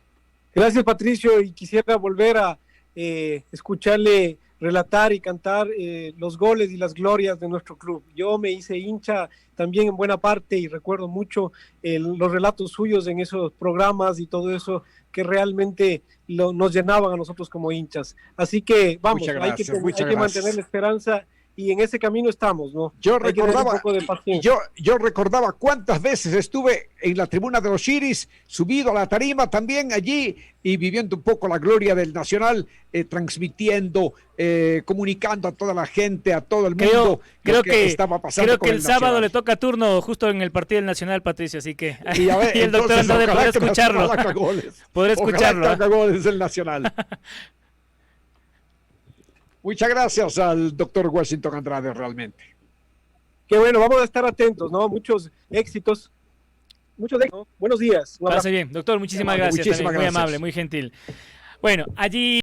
Gracias, Patricio, y quisiera volver a escucharle relatar y cantar los goles y las glorias de nuestro club. Yo me hice hincha también en buena parte y recuerdo mucho los relatos suyos en esos programas y todo eso que realmente nos llenaban a nosotros como hinchas. Así que vamos, hay que mantener la esperanza. Y en ese camino estamos, ¿no? Yo recordaba cuántas veces estuve en la tribuna de los Chiris, subido a la tarima también allí y viviendo un poco la gloria del Nacional, transmitiendo, comunicando a toda la gente, a todo el mundo creo que estaba pasando. Creo que el sábado le toca turno justo en el partido del Nacional, Patricio, así que y el doctor Andrade podrá escucharlo. Podrá escucharlo. Ojalá que haga goles el Nacional. Muchas gracias al doctor Washington Andrade, realmente. Qué bueno, vamos a estar atentos, ¿no? Muchos éxitos. Buenos días. Pase bien, doctor, muchísimas gracias. Muy amable, muy gentil. Bueno, allí...